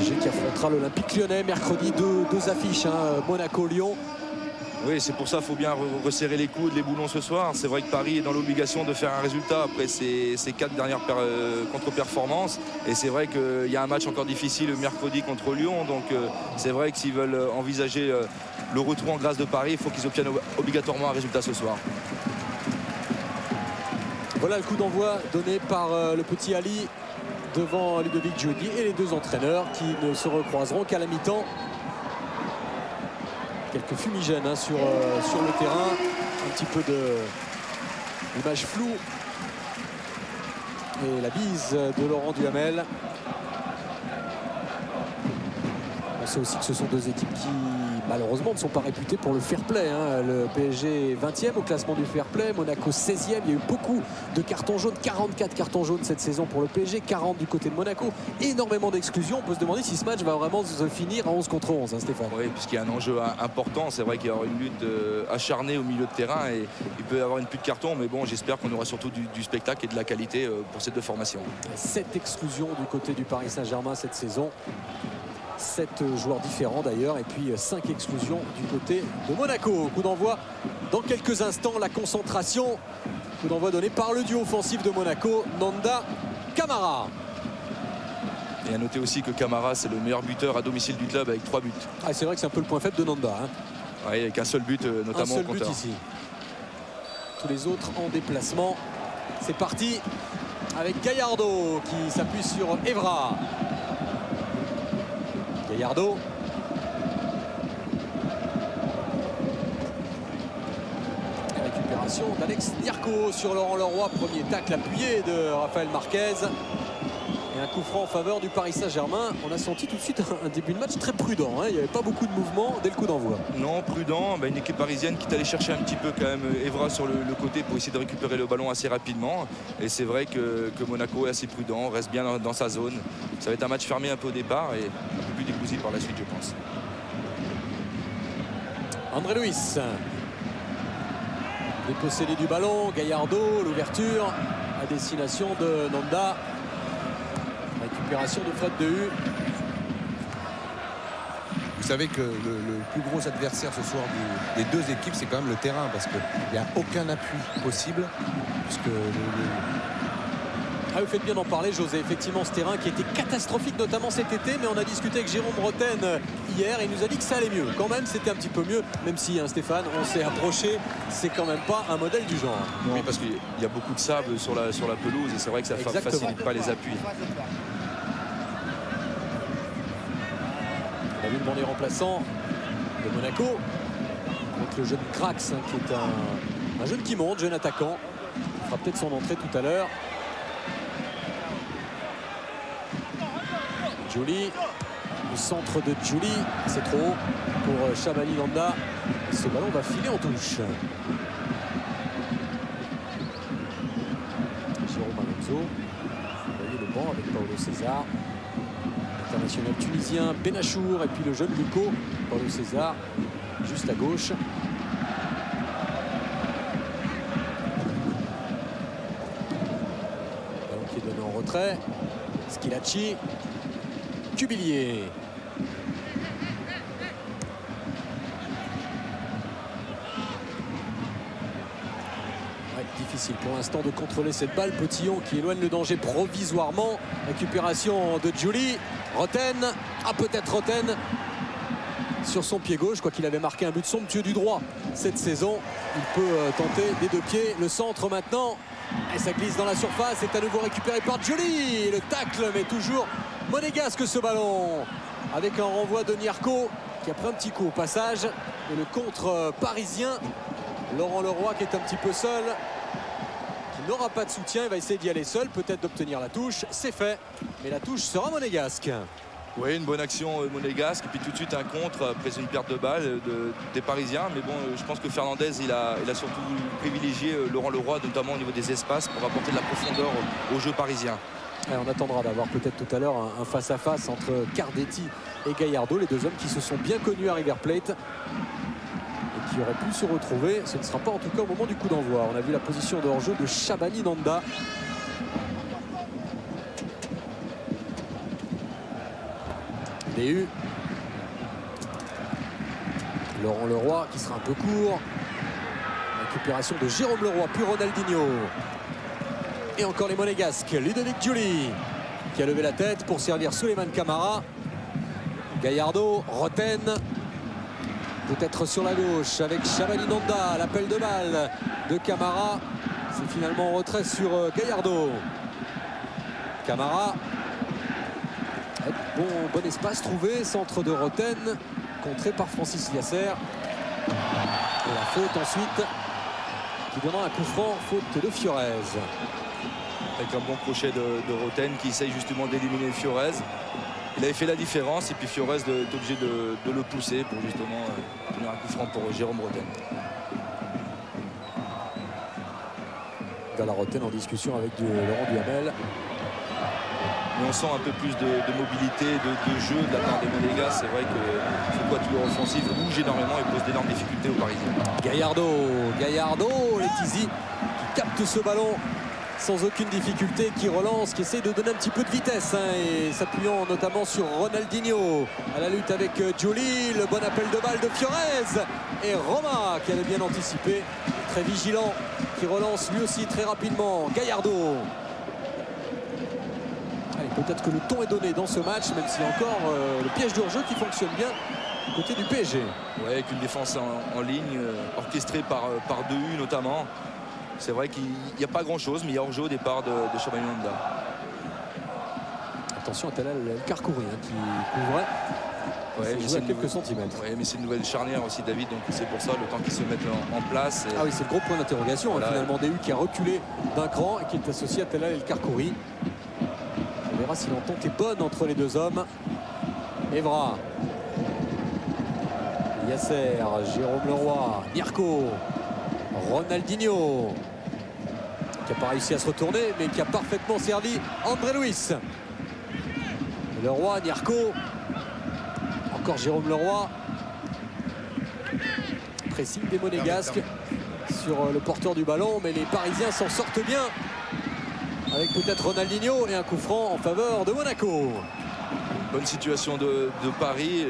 PSG qui affrontera l'Olympique Lyonnais mercredi. Deux affiches, hein, Monaco-Lyon. Oui, c'est pour ça qu'il faut bien resserrer les coudes, les boulons ce soir. C'est vrai que Paris est dans l'obligation de faire un résultat après ces 4 dernières contre-performances. Et c'est vrai qu'il y a un match encore difficile le mercredi contre Lyon. Donc c'est vrai que s'ils veulent envisager le retour en grâce de Paris, il faut qu'ils obtiennent obligatoirement un résultat ce soir. Voilà le coup d'envoi donné par le petit Ali devant Ludovic Giudi et les deux entraîneurs qui ne se recroiseront qu'à la mi-temps. Quelques fumigènes, hein, sur le terrain, un petit peu d'image floue et la bise de Laurent Duhamel. On sait aussi que ce sont deux équipes qui malheureusement ne sont pas réputées pour le fair play, hein. Le PSG est 20e au classement du fair play, Monaco 16e. Il y a eu beaucoup de cartons jaunes, 44 cartons jaunes cette saison pour le PSG, 40 du côté de Monaco. Énormément d'exclusions. On peut se demander si ce match va vraiment se finir à 11 contre 11, hein, Stéphane. Oui, puisqu'il y a un enjeu important. C'est vrai qu'il y aura une lutte acharnée au milieu de terrain et il peut y avoir une pluie de cartons. Mais bon, j'espère qu'on aura surtout du spectacle et de la qualité pour ces deux formations. 7 exclusions du côté du Paris Saint-Germain cette saison. 7 joueurs différents d'ailleurs, et puis 5 exclusions du côté de Monaco. Coup d'envoi dans quelques instants, la concentration. Coup d'envoi donné par le duo offensif de Monaco, Nanda, Camara. Et à noter aussi que Camara, c'est le meilleur buteur à domicile du club avec 3 buts. Ah, c'est vrai que c'est un peu le point faible de Nanda, hein. Oui, avec un seul but, notamment au compteur. Un seul but ici. Tous les autres en déplacement. C'est parti avec Gallardo qui s'appuie sur Evra. Gallardo. Récupération d'Alex Nyarko sur Laurent Leroy. Premier tacle appuyé de Rafael Marquez. Et un coup franc en faveur du Paris Saint-Germain. On a senti tout de suite un début de match très prudent, hein. Il n'y avait pas beaucoup de mouvement dès le coup d'envoi. Non, prudent. Une équipe parisienne qui est allée chercher un petit peu quand même Evra sur le côté pour essayer de récupérer le ballon assez rapidement. Et c'est vrai que Monaco est assez prudent, reste bien dans sa zone. Ça va être un match fermé un peu au départ et un peu plus décousif par la suite, je pense. André Luis. Dépossédé du ballon. Gallardo, l'ouverture à destination de Nanda. Récupération de Fred Dehu. Vous savez que le plus gros adversaire ce soir des deux équipes, c'est quand même le terrain, parce qu'il n'y a aucun appui possible. Puisque Ah, vous faites bien d'en parler, José. Effectivement, ce terrain qui était catastrophique, notamment cet été, mais on a discuté avec Jérôme Roten hier et il nous a dit que ça allait mieux. Quand même, c'était un petit peu mieux, même si, hein, Stéphane, on s'est approché, c'est quand même pas un modèle du genre. Oui, parce qu'il y a beaucoup de sable sur la pelouse et c'est vrai que ça ne facilite pas les appuis. On a vu le banc des remplaçants de Monaco avec le jeune Krax, hein, qui est un jeune qui monte, jeune attaquant. Il fera peut-être son entrée tout à l'heure. Giuli, le centre de Giuli, c'est trop haut pour Shabani Nanda. Ce ballon va filer en touche. Jérôme Alonso, vous voyez le banc avec Paulo César, international tunisien, Benachour et puis le jeune Luco, Paulo César, juste à gauche. Ballon qui est donné en retrait. Schilacci. Cubillier. Ouais, difficile pour l'instant de contrôler cette balle. Petillon qui éloigne le danger provisoirement. Récupération de Giuli. Roten. Ah, peut-être Roten sur son pied gauche. Je crois qu'il avait marqué un but somptueux du droit cette saison. Il peut tenter des deux pieds. Le centre maintenant. Et ça glisse dans la surface. C'est à nouveau récupéré par Giuli. Le tacle, mais toujours monégasque ce ballon. Avec un renvoi de Nyarko qui a pris un petit coup au passage. Et le contre parisien. Laurent Leroy qui est un petit peu seul. Qui n'aura pas de soutien. Il va essayer d'y aller seul. Peut-être d'obtenir la touche. C'est fait. Mais la touche sera monégasque. Oui, une bonne action monégasque et puis tout de suite un contre après une perte de balle des Parisiens. Mais bon, je pense que Fernandez, il a surtout privilégié Laurent Leroy, notamment au niveau des espaces, pour apporter de la profondeur au jeu parisien. Et on attendra d'avoir peut-être tout à l'heure un face-à-face entre Cardetti et Gallardo, les deux hommes qui se sont bien connus à River Plate et qui auraient pu se retrouver. Ce ne sera pas en tout cas au moment du coup d'envoi. On a vu la position de hors-jeu de Shabani Nanda. DU. Laurent Leroy qui sera un peu court. Récupération de Jérôme Leroy, puis Ronaldinho. Et encore les Monégasques. Ludovic Giuli qui a levé la tête pour servir Souleymane Camara. Gallardo, Roten. Peut-être sur la gauche avec Chabani Nanda. L'appel de balle de Camara. C'est finalement en retrait sur Gallardo. Camara. Bon espace trouvé. Centre de Roten. Contré par Francis Liasser. Et la faute ensuite qui donnera un coup franc. Faute de Fiorez. Avec un bon crochet de Roten qui essaye justement d'éliminer Fiorez. Il avait fait la différence et puis Fiorez est obligé de le pousser pour justement donner un coup franc pour Jérôme Roten. Gala Roten en discussion avec Laurent Duhamel. Mais on sent un peu plus de mobilité, de jeu de la part des Monégas. C'est vrai que ce quatuor offensif bouge énormément et pose d'énormes difficultés aux Parisiens. Gallardo, Letizy qui capte ce ballon sans aucune difficulté, qui relance, qui essaie de donner un petit peu de vitesse et s'appuyant notamment sur Ronaldinho à la lutte avec Giuli. Le bon appel de balle de Fiorez et Roma qui avait bien anticipé, très vigilant, qui relance lui aussi très rapidement. Gallardo. Peut-être que le ton est donné dans ce match, même s'il y a encore le piège de hors-jeu qui fonctionne bien du côté du PSG. Ouais, avec une défense en ligne orchestrée par Dehu notamment. C'est vrai qu'il n'y a pas grand-chose, mais il y a hors-jeu au départ de Chabani Nanda. Attention à Talal El Karkouri qui couvrait. Ouais, il joue à quelques centimètres. Oui, mais c'est une nouvelle charnière aussi, David, donc c'est pour ça le temps qu'ils se mettent en place. Ah oui, c'est le gros point d'interrogation. Voilà. Finalement, Dehu qui a reculé d'un cran et qui est associé à Talal El Karkouri. On verra si l'entente est bonne entre les deux hommes. Evra. Yasser, Jérôme Leroy, Mirko, Ronaldinho, qui n'a pas réussi à se retourner, mais qui a parfaitement servi André Luis. Leroy, Mirko, encore Jérôme Leroy. Pressing des Monégasques sur le porteur du ballon, mais les Parisiens s'en sortent bien. Avec peut-être Ronaldinho et un coup franc en faveur de Monaco. Bonne situation de Paris.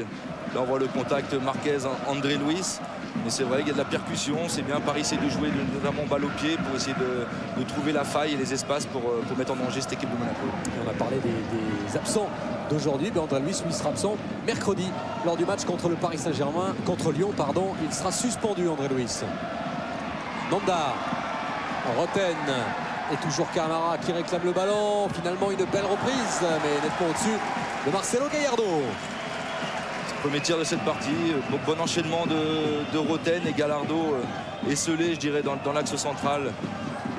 Là on voit le contact Marquez-André Luis. Mais c'est vrai qu'il y a de la percussion. C'est bien, Paris essaie de jouer notamment balle au pied pour essayer de trouver la faille et les espaces pour mettre en danger cette équipe de Monaco. Et on a parlé des absents d'aujourd'hui. André Luis, lui, sera absent mercredi lors du match contre le Paris Saint-Germain, contre Lyon, pardon. Il sera suspendu, André Luis. Nanda, Roten. Et toujours Camara qui réclame le ballon. Finalement une belle reprise, mais nettement au-dessus de Marcelo Gallardo. Premier tir de cette partie, bon enchaînement de Roten et Gallardo esselé, je dirais, dans l'axe central.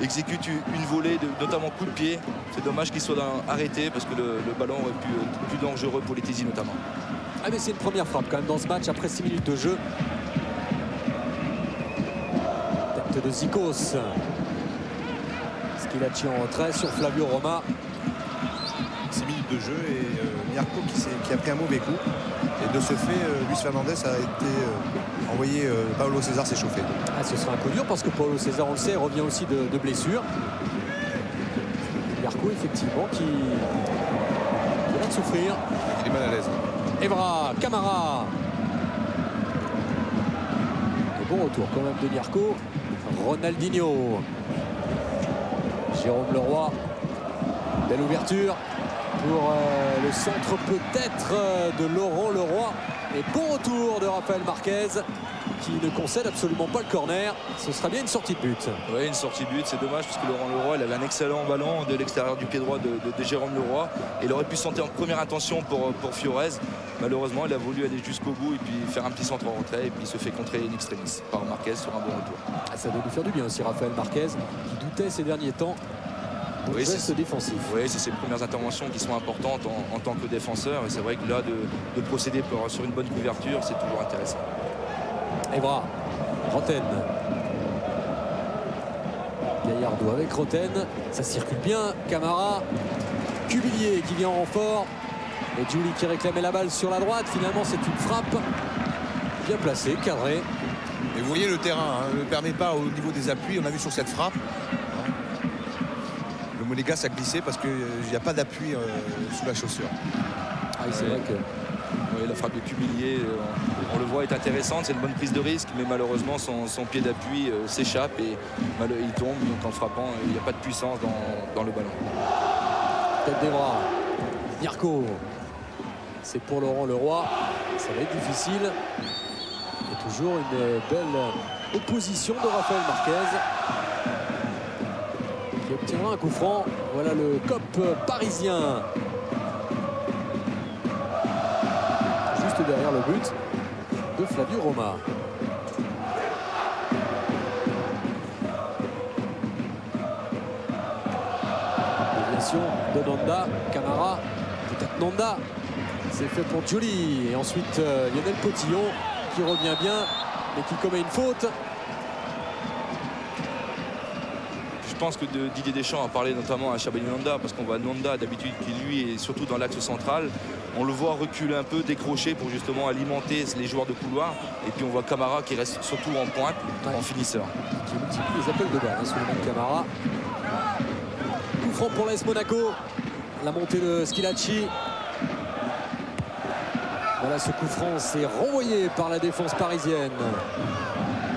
Exécute une volée, notamment coup de pied. C'est dommage qu'il soit arrêté parce que le ballon aurait pu être plus dangereux pour les Tizi notamment. Ah mais c'est une première frappe quand même dans ce match après 6 minutes de jeu. Tête de Zikos. Schilacci en retrait sur Flavio Roma. 6 minutes de jeu et Mirko qui a pris un mauvais coup. Et de ce fait, Luis Fernandez a été envoyé. Paulo César s'est chauffé. Ah, ce sera un coup dur parce que Paulo César, on le sait, revient aussi de blessure. Mirko, effectivement, qui vient de souffrir. Il est mal à l'aise. Evra, Camara. Et bon retour quand même de Mirko. Ronaldinho. Jérôme Leroy. Belle ouverture pour le centre peut-être de Laurent Leroy. Et bon retour de Rafael Marquez qui ne concède absolument pas le corner. Ce sera bien une sortie de but. Oui, une sortie de but, c'est dommage parce que Laurent Leroy il avait un excellent ballon de l'extérieur du pied droit de Jérôme Leroy. Et il aurait pu se sentir en première intention pour Fiorez. Malheureusement, il a voulu aller jusqu'au bout et puis faire un petit centre en retrait et puis il se fait contrer in extremis par Marquez sur un bon retour. Ah, ça doit lui faire du bien aussi, Rafael Marquez, qui doutait ces derniers temps. Oui, c'est défensif. Oui, c'est ses premières interventions qui sont importantes en tant que défenseur. Et c'est vrai que là, de procéder sur une bonne couverture, c'est toujours intéressant. Evra, Roten. Gallardo avec Roten. Ça circule bien. Camara. Cubillier qui vient en renfort. Et Giuli qui réclamait la balle sur la droite. Finalement, c'est une frappe bien placée, cadrée. Et vous voyez le terrain ne permet pas au niveau des appuis. On a vu sur cette frappe. Le Monégas a glissé parce qu'il n'y a pas d'appui sous la chaussure. Ah, c'est vrai que Oui, la frappe de Cubillier, on le voit, est intéressante. C'est une bonne prise de risque, mais malheureusement son pied d'appui s'échappe et il tombe. Donc en frappant, il n'y a pas de puissance dans le ballon. Tête des bras. Nyarko. C'est pour Laurent Leroy. Ça va être difficile. Et toujours une belle opposition de Raphaël Marquez, qui obtiendra un coup franc. Voilà le COP parisien. Juste derrière le but de Flavio Roma. Déviation de Nanda. Camara. Peut-être Nanda. C'est fait pour Giuli. Et ensuite Lionel Potillon qui revient bien mais qui commet une faute. Je pense que Didier Deschamps a parlé notamment à Shabani Nanda, parce qu'on voit Nanda d'habitude qui lui est surtout dans l'axe central. On le voit reculer un peu, décrocher pour justement alimenter les joueurs de couloir. Et puis on voit Camara qui reste surtout en pointe, en finisseur. Qui multiplie les appels de balle, Souleymane Camara. Coup franc pour l'AS Monaco. La montée de Schilacci. Voilà, ce coup franc, c'est renvoyé par la défense parisienne.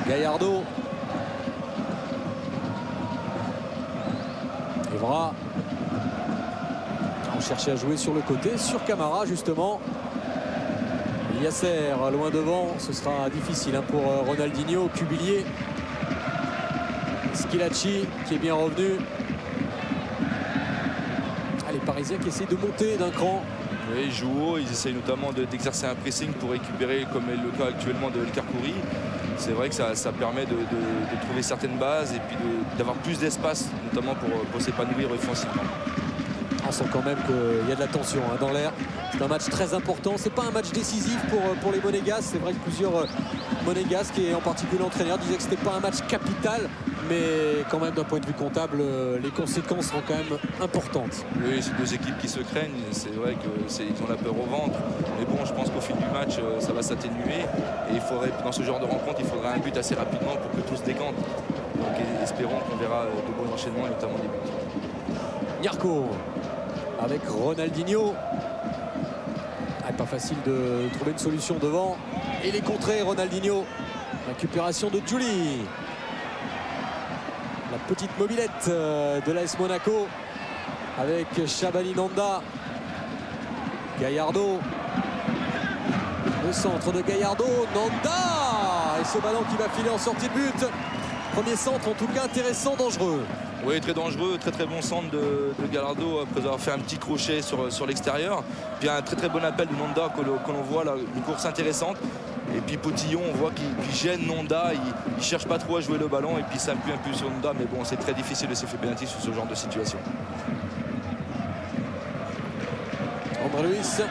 Gallardo. Evra. On cherchait à jouer sur le côté, sur Camara justement. Yasser loin devant, ce sera difficile pour Ronaldinho. Cubillier. Schilacci qui est bien revenu. Les Parisiens qui essayent de monter d'un cran. Oui, ils jouent haut, ils essayent notamment d'exercer un pressing pour récupérer, comme est le cas actuellement de El Kharkouri. C'est vrai que ça permet de trouver certaines bases et puis d'avoir plus d'espace, notamment pour s'épanouir offensivement. On sent quand même qu'il y a de la tension dans l'air. C'est un match très important. C'est pas un match décisif pour les Monégasques. C'est vrai que plusieurs Monégasques, et en particulier l'entraîneur, disaient que c'était pas un match capital. Mais quand même, d'un point de vue comptable, les conséquences seront quand même importantes. Oui, c'est deux équipes qui se craignent. C'est vrai qu'ils ont la peur au ventre. Mais bon, je pense qu'au fil du match, ça va s'atténuer. Et il faudrait, dans ce genre de rencontre, il faudra un but assez rapidement pour que tout se décante. Donc espérons qu'on verra de bons enchaînements, et notamment des buts. Nyarko avec Ronaldinho. Pas facile de trouver une solution devant. Et les contrées, Ronaldinho. Récupération de Giuli. La petite mobilette de l'AS Monaco avec Shabani Nanda. Gallardo. Le centre de Gallardo. Nanda. Et ce ballon qui va filer en sortie de but. Premier centre en tout cas intéressant, dangereux. Oui, très dangereux, très bon centre de Gallardo après avoir fait un petit crochet sur l'extérieur. Puis un très bon appel de Nanda que l'on voit là, une course intéressante. Et puis Potillon, on voit qu'il gêne Nanda, il cherche pas trop à jouer le ballon et puis il s'appuie un peu sur Nanda. Mais bon, c'est très difficile de se faire pénalty sur ce genre de situation. André Luis.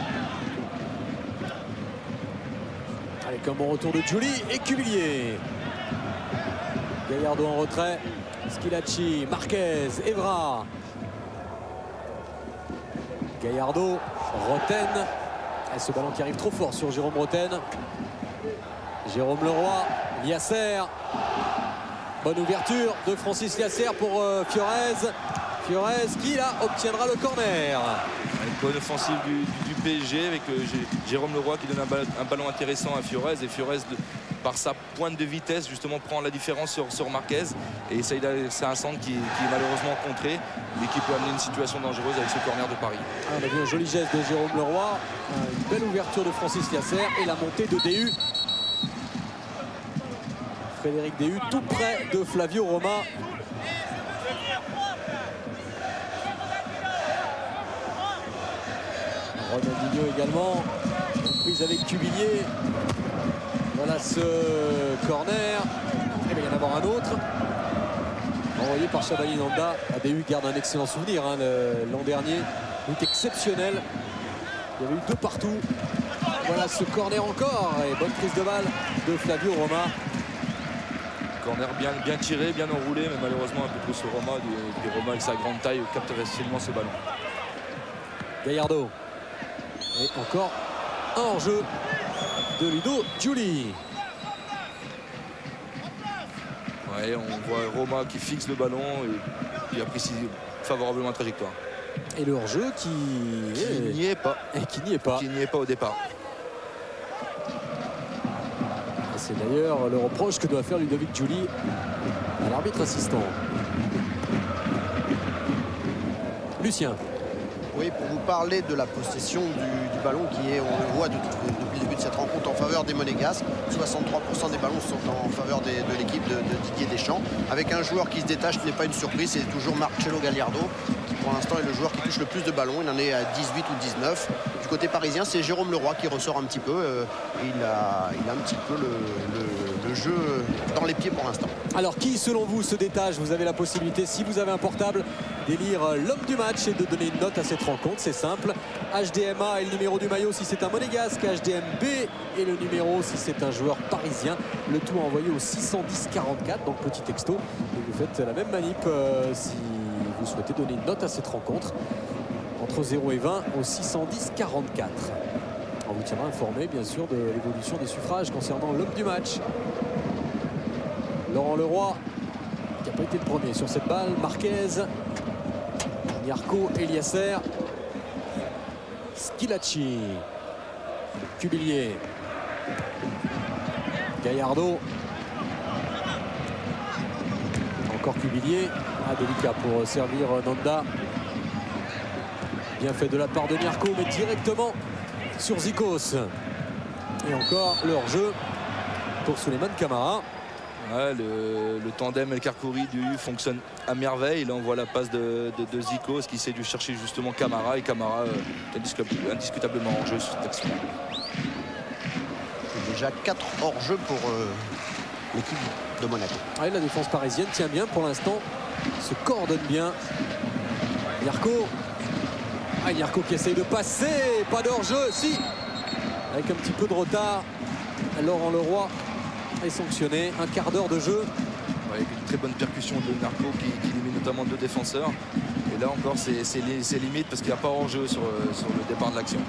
Avec un bon retour de Giuli et Cubillier. Gallardo en retrait. Schilacci, Marquez, Evra. Gallardo, Roten. Et ce ballon qui arrive trop fort sur Jérôme Roten. Jérôme Leroy, Yasser. Bonne ouverture de Francis Yasser pour Fiorez. Fiorez qui là obtiendra le corner. Une bonne offensive du PSG avec Jérôme Leroy qui donne un ballon intéressant à Fiorez. Et Fiorez, par sa pointe de vitesse, justement prend la différence sur Marquez. Et c'est un centre qui est malheureusement contré, mais qui peut amener une situation dangereuse avec ce corner de Paris. On a vu un joli geste de Jérôme Leroy. Une belle ouverture de Francis Yasser et la montée de DU. Frédéric DU tout près de Flavio Roma. Ronaldinho également. Prise avec Cubillier. Voilà ce corner. Et bien, il va y en avoir un autre. Envoyé par Shabani Nanda. ADU garde un excellent souvenir l'an dernier. But exceptionnel. Il y avait eu deux partout. Voilà ce corner encore. Et bonne prise de balle de Flavio Roma. Corner bien tiré, bien enroulé, mais malheureusement un peu trop sur Roma. Et Roma avec sa grande taille capte facilement ce ballon. Gallardo. Et encore un hors-jeu de Ludo Giuli. Ouais, on voit Roma qui fixe le ballon et qui apprécie favorablement la trajectoire. Et le hors-jeu qui n'y est pas. Et qui n'y est pas. Qui n'y est pas au départ. C'est d'ailleurs le reproche que doit faire Ludovic Giuli à l'arbitre assistant. Lucien. Oui, pour vous parler de la possession du ballon qui est, on le voit depuis le début de cette rencontre, en faveur des Monégasques. 63% des ballons sont en faveur de l'équipe de Didier Deschamps. Avec un joueur qui se détache, ce n'est pas une surprise, c'est toujours Marcelo Gallardo, qui pour l'instant est le joueur qui touche le plus de ballons. Il en est à 18 ou 19. Du côté parisien, c'est Jérôme Leroy qui ressort un petit peu. Il a un petit peu le jeu dans les pieds pour l'instant. Alors qui selon vous se détache? Vous avez la possibilité, si vous avez un portable, d'élire l'homme du match et de donner une note à cette rencontre. C'est simple. HDMA est le numéro du maillot si c'est un monégasque, HDMB est le numéro si c'est un joueur parisien. Le tout envoyé au 610-44, donc petit texto. Et vous faites la même manip si vous souhaitez donner une note à cette rencontre. Entre 0 et 20 au 610-44. On vous tiendra informé bien sûr de l'évolution des suffrages concernant l'homme du match. Laurent Leroy qui n'a pas été le premier sur cette balle. Marquez, Nyarko, Eliasser, Schillaci, Cubillier, Gallardo, encore Cubillier. Délicat pour servir Nanda. Bien fait de la part de Nyarko, mais directement sur Zikos. Et encore le hors-jeu pour Souleymane Camara. Ouais, le tandem El Karkouri du U fonctionne à merveille. Là on voit la passe de Zikos qui s'est dû chercher justement Camara, et Camara est indiscutablement hors jeu sur cette action. C'est déjà 4 hors jeu pour l'équipe de Monaco. Ouais, la défense parisienne tient bien pour l'instant, se coordonne bien. Nyarko. Nyarko qui essaye de passer, pas de hors-jeu, si, avec un petit peu de retard. Laurent Leroy est sanctionné, un quart d'heure de jeu. Ouais, avec une très bonne percussion de Nyarko qui élimine notamment 2 défenseurs. Et là encore c'est limite parce qu'il n'y a pas hors-jeu sur le départ de l'action.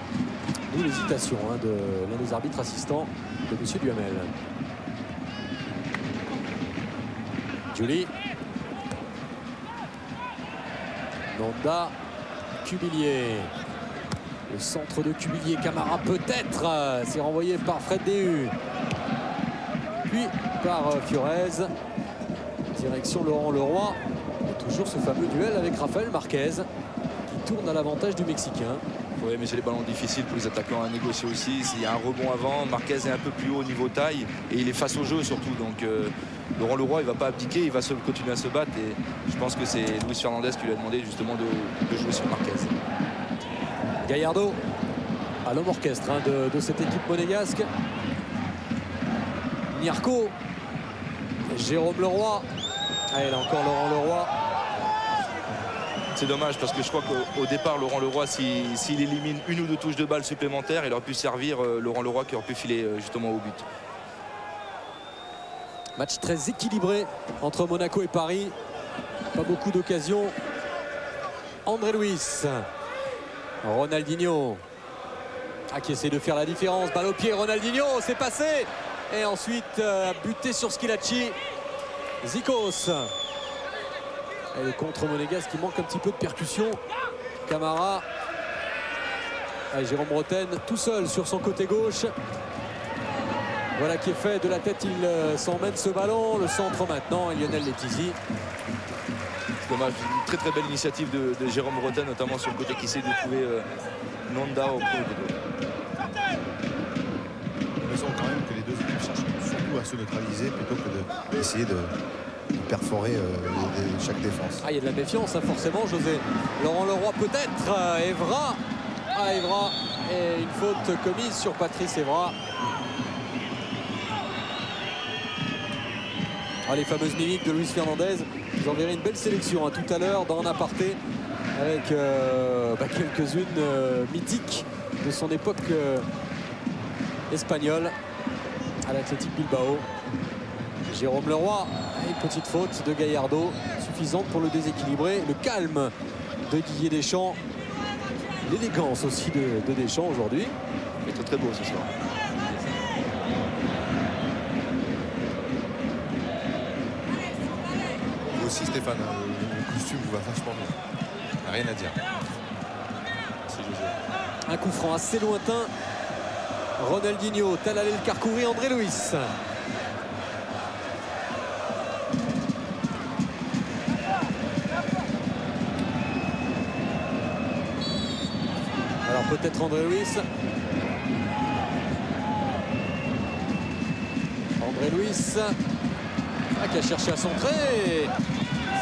D'où l'hésitation de l'un des arbitres assistants de M. Duhamel. Giuli. Nanda. Cubillier. Le centre de Cubillier. Camara peut-être. C'est renvoyé par Fred Déhu. Puis par Fiorez. Direction Laurent Leroy. Et toujours ce fameux duel avec Rafael Marquez qui tourne à l'avantage du Mexicain. Oui, mais c'est des ballons difficiles pour les attaquants à négocier aussi. S'il y a un rebond avant, Marquez est un peu plus haut au niveau taille et il est face au jeu surtout. Donc Laurent Leroy, il ne va pas abdiquer, il va continuer à se battre. Et je pense que c'est Luis Fernandez qui lui a demandé justement de jouer sur Marquez. Gallardo à l'homme orchestre de cette équipe monégasque. Nyarko. Jérôme Leroy. Et là encore Laurent Leroy. C'est dommage parce que je crois qu'au départ, Laurent Leroy, s'il élimine 1 ou 2 touches de balle supplémentaires, il aurait pu servir Laurent Leroy qui aurait pu filer justement au but. Match très équilibré entre Monaco et Paris. Pas beaucoup d'occasions. André Luis. Ronaldinho. Qui essaie de faire la différence. Balle au pied, Ronaldinho, c'est passé. Et ensuite, buté sur Schillaci. Zikos. Et le contre monégasque qui manque un petit peu de percussion. Camara. Jérôme Roten tout seul sur son côté gauche. Voilà qui est fait de la tête, il s'emmène ce ballon. Le centre maintenant, et Lionel Letizy. C'est dommage, une très très belle initiative de Jérôme Roten, notamment sur le côté qui essaie de trouver Nanda au premier côté. Il me semble quand même que les deux équipes cherchent surtout à se neutraliser plutôt que d'essayer de perforer chaque défense. Il y a de la méfiance forcément, José. Laurent Leroy peut-être. Evra. Evra. Et une faute commise sur Patrice Evra. Les fameuses mimiques de Luis Fernandez. Vous en verrez une belle sélection tout à l'heure dans un aparté avec quelques-unes mythiques de son époque espagnole à l'Athletic Bilbao. Jérôme Leroy, une petite faute de Gallardo suffisante pour le déséquilibrer. Le calme de Didier Deschamps, l'élégance aussi de Deschamps aujourd'hui. Il était très beau ce soir. Aussi Stéphane, le costume vous va vachement bien. Rien à dire. C'est José. Un coup franc assez lointain. Ronaldinho, Talalel Karkouri, André Luis. peut-être André Luis. André Luis qui a cherché à centrer.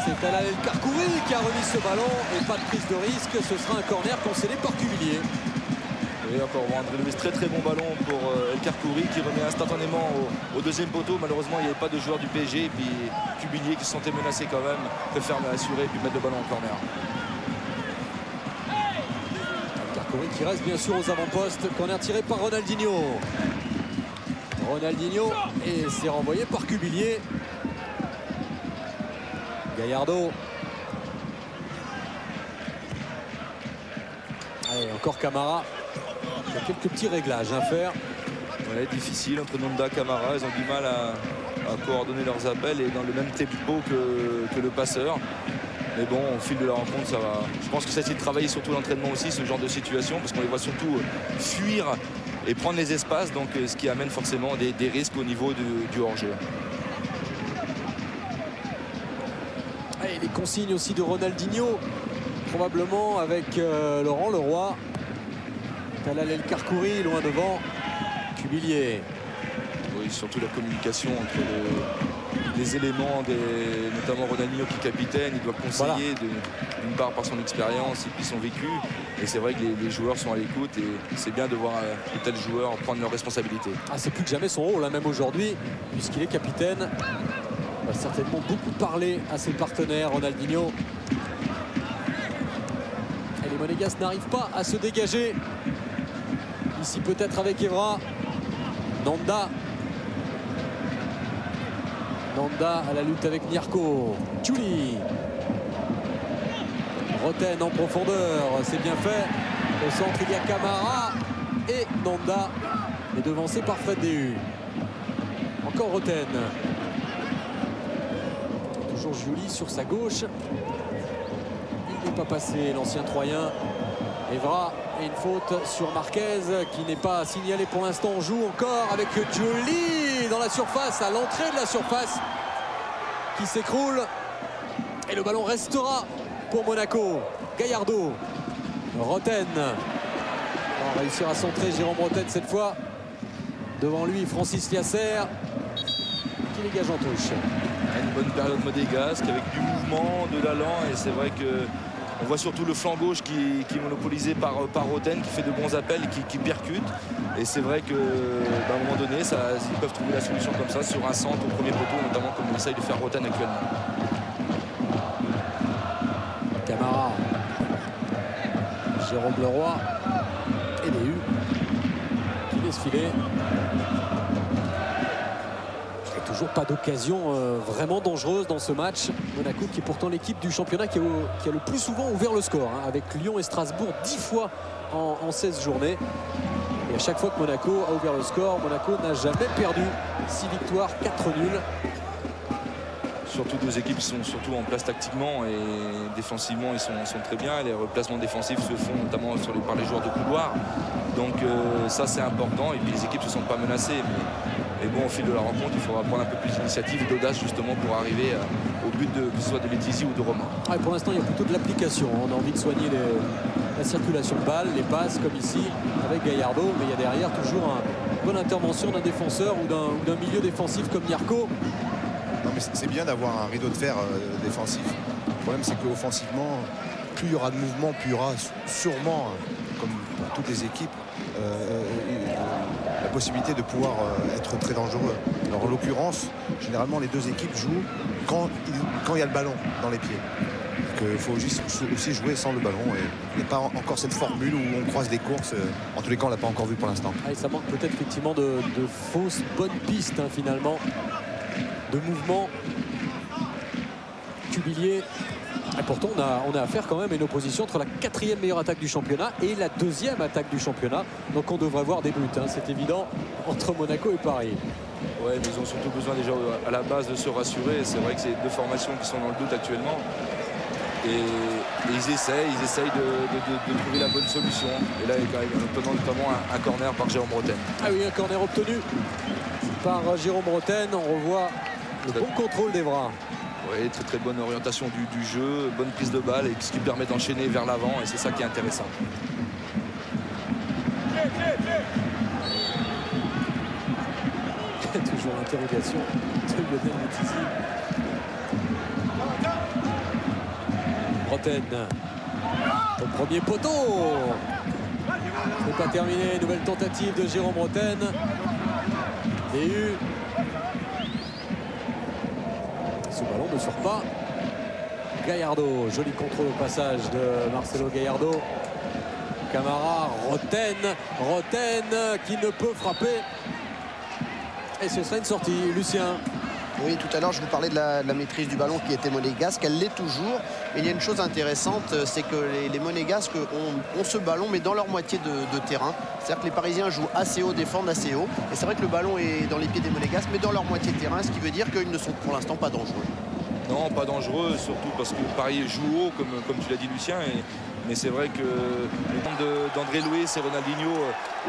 C'est Talal El Karkouri qui a remis ce ballon et pas de prise de risque. Ce sera un corner concédé par Cuvillier. Et encore André Luis, très très bon ballon pour El Karkouri qui remet instantanément au deuxième poteau. Malheureusement, il n'y avait pas de joueur du PSG. Et puis Cuvillier qui se sentait menacé quand même, préfère l'assurer et puis mettre le ballon en corner. El Karkouri qui reste bien sûr aux avant-postes. Corner tiré par Ronaldinho. Ronaldinho et c'est renvoyé par Cuvillier. Gallardo. Allez, encore Camara. Il y a quelques petits réglages à faire. Ouais, difficile entre Nonda et Camara. Ils ont du mal à coordonner leurs appels et dans le même tempo que le passeur. Mais bon, au fil de la rencontre, ça va. Je pense que ça essaie de travailler surtout l'entraînement aussi, ce genre de situation, parce qu'on les voit surtout fuir et prendre les espaces, donc ce qui amène forcément des risques au niveau du hors-jeu. Et les consignes aussi de Ronaldinho, probablement avec Laurent Leroy. Talal El Karkouri loin devant. Cuvillier. Oui, surtout la communication entre les éléments, notamment Ronaldinho qui est capitaine. Il doit conseiller d'une part par son expérience et puis son vécu. Et c'est vrai que les joueurs sont à l'écoute et c'est bien de voir de tels joueurs prendre leurs responsabilités. Ah, c'est plus que jamais son rôle, hein, même aujourd'hui, puisqu'il est capitaine. Il va certainement beaucoup parler à ses partenaires, Ronaldinho. Et les Monégasques n'arrivent pas à se dégager. Ici peut-être avec Evra. Nanda. Nanda à la lutte avec Nyarko. Tchouli. Roten en profondeur, c'est bien fait. Au centre, il y a Camara et Nanda est devancé par Fred Déhu. Encore Roten. Toujours Julie sur sa gauche. Il n'est pas passé, l'ancien Troyen. Evra et une faute sur Marquez qui n'est pas signalé pour l'instant. On joue encore avec Julie dans la surface, à l'entrée de la surface, qui s'écroule. Et le ballon restera pour Monaco. Gallardo. Roten. On va réussir à centrer Jérôme Roten cette fois. Devant lui, Francis Liasser qui dégage en touche. Une bonne période monégasque avec du mouvement, de l'allant. Et c'est vrai que on voit surtout le flanc gauche qui est monopolisé par Roten, qui fait de bons appels et qui percute. Et c'est vrai qu'à un moment donné, ils peuvent trouver la solution comme ça sur un centre au premier poteau, notamment comme essaye de faire Roten actuellement. Camara. Jérôme Leroy. Et Déhu qui laisse filer. Toujours pas d'occasion vraiment dangereuse dans ce match. Monaco qui est pourtant l'équipe du championnat qui a le plus souvent ouvert le score, hein, avec Lyon et Strasbourg 10 fois en 16 journées. Et à chaque fois que Monaco a ouvert le score, Monaco n'a jamais perdu. 6 victoires, 4 nuls. Surtout deux équipes qui sont surtout en place tactiquement et défensivement ils sont très bien. Les replacements défensifs se font notamment par les joueurs de couloir. Donc ça c'est important et puis les équipes ne se sentent pas menacées. Mais bon, au fil de la rencontre, il faudra prendre un peu plus d'initiative et d'audace justement pour arriver au but que ce soit de Letizy ou de Romain. Ah, pour l'instant, il y a plutôt de l'application. On a envie de soigner la circulation de balles, les passes comme ici avec Gallardo. Mais il y a derrière toujours une bonne intervention d'un défenseur ou d'un milieu défensif comme Nyarko. Non, mais c'est bien d'avoir un rideau de fer défensif. Le problème, c'est qu'offensivement, plus il y aura de mouvement, plus il y aura sûrement, comme dans toutes les équipes, la possibilité de pouvoir être très dangereux. Alors en l'occurrence, généralement les deux équipes jouent quand il y a le ballon dans les pieds. Il faut aussi jouer sans le ballon. Et il n'y a pas encore cette formule où on croise des courses. En tous les cas, on ne l'a pas encore vu pour l'instant. Ah, ça manque peut-être effectivement de fausses bonnes pistes hein, finalement. De mouvement. Cuvillier. Et pourtant, on a affaire quand même à une opposition entre la 4e meilleure attaque du championnat et la 2e attaque du championnat. Donc on devrait voir des buts, hein, c'est évident, entre Monaco et Paris. Ouais, mais ils ont surtout besoin déjà à la base de se rassurer. C'est vrai que c'est deux formations qui sont dans le doute actuellement. Et ils essayent de trouver la bonne solution. Et là, il y a quand même notamment un corner par Jérôme Roten. Ah oui, un corner obtenu par Jérôme Roten. On revoit le bon contrôle d'Evra. Oui, très bonne orientation du jeu, bonne prise de balle et ce qui permet d'enchaîner vers l'avant et c'est ça qui est intéressant. Toujours l'interrogation de Lionel Letizy. Roten au premier poteau. C'est pas terminé. Nouvelle tentative de Jérôme Roten. DU. Ce ballon ne sort pas. Gallardo, joli contrôle au passage de Marcelo Gallardo. Camara, Roten qui ne peut frapper. Et ce serait une sortie, Lucien. Oui, tout à l'heure, je vous parlais de la maîtrise du ballon qui était monégasque. Elle l'est toujours. Mais il y a une chose intéressante, c'est que les monégasques ont ce ballon, mais dans leur moitié de terrain. C'est-à-dire que les Parisiens jouent assez haut, défendent assez haut. Et c'est vrai que le ballon est dans les pieds des monégasques, mais dans leur moitié de terrain, ce qui veut dire qu'ils ne sont pour l'instant pas dangereux. Non, pas dangereux, surtout parce que Paris joue haut, comme tu l'as dit, Lucien. Mais c'est vrai que le nombre d'André Luiz et Ronaldinho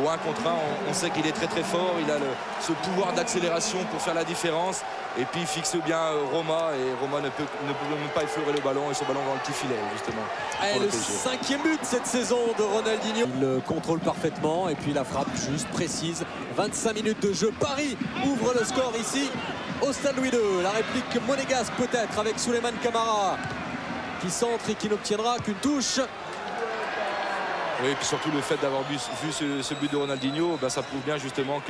au 1 contre 1, on sait qu'il est très très fort. Il a ce pouvoir d'accélération pour faire la différence. Et puis il fixe bien Roma. Et Roma ne peut même pas effleurer le ballon. Et son ballon dans le petit filet, justement. Et le 5e but cette saison de Ronaldinho. Il le contrôle parfaitement. Et puis la frappe juste précise. 25 minutes de jeu. Paris ouvre le score ici au Stade Louis II. La réplique monégasque peut-être avec Souleymane Camara qui centre et qui n'obtiendra qu'une touche. Oui, et puis surtout le fait d'avoir vu ce but de Ronaldinho, ben ça prouve bien justement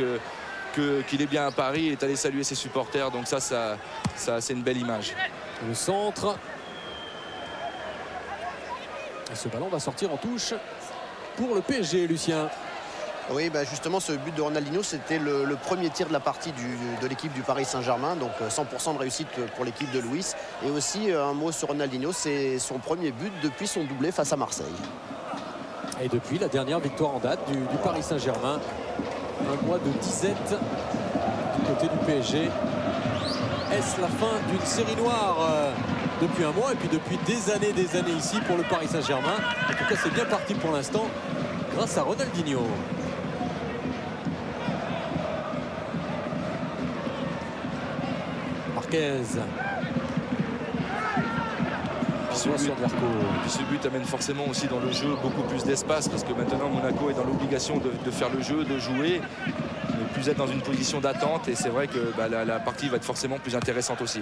qu'il est bien à Paris. Il est allé saluer ses supporters. Donc ça c'est une belle image. Le centre. Et ce ballon va sortir en touche pour le PSG, Lucien. Oui, bah justement, ce but de Ronaldinho, c'était le premier tir de la partie de l'équipe du Paris Saint-Germain. Donc 100% de réussite pour l'équipe de Luis. Et aussi, un mot sur Ronaldinho, c'est son premier but depuis son doublé face à Marseille. Et depuis la dernière victoire en date du Paris Saint-Germain. Un mois de disette du côté du PSG. Est-ce la fin d'une série noire depuis un mois et puis depuis des années ici pour le Paris Saint-Germain? En tout cas, c'est bien parti pour l'instant grâce à Ronaldinho. Marquez. Puis ce but amène forcément aussi dans le jeu beaucoup plus d'espace parce que maintenant Monaco est dans l'obligation de faire le jeu, de jouer, ne plus être dans une position d'attente et c'est vrai que bah, la partie va être forcément plus intéressante aussi.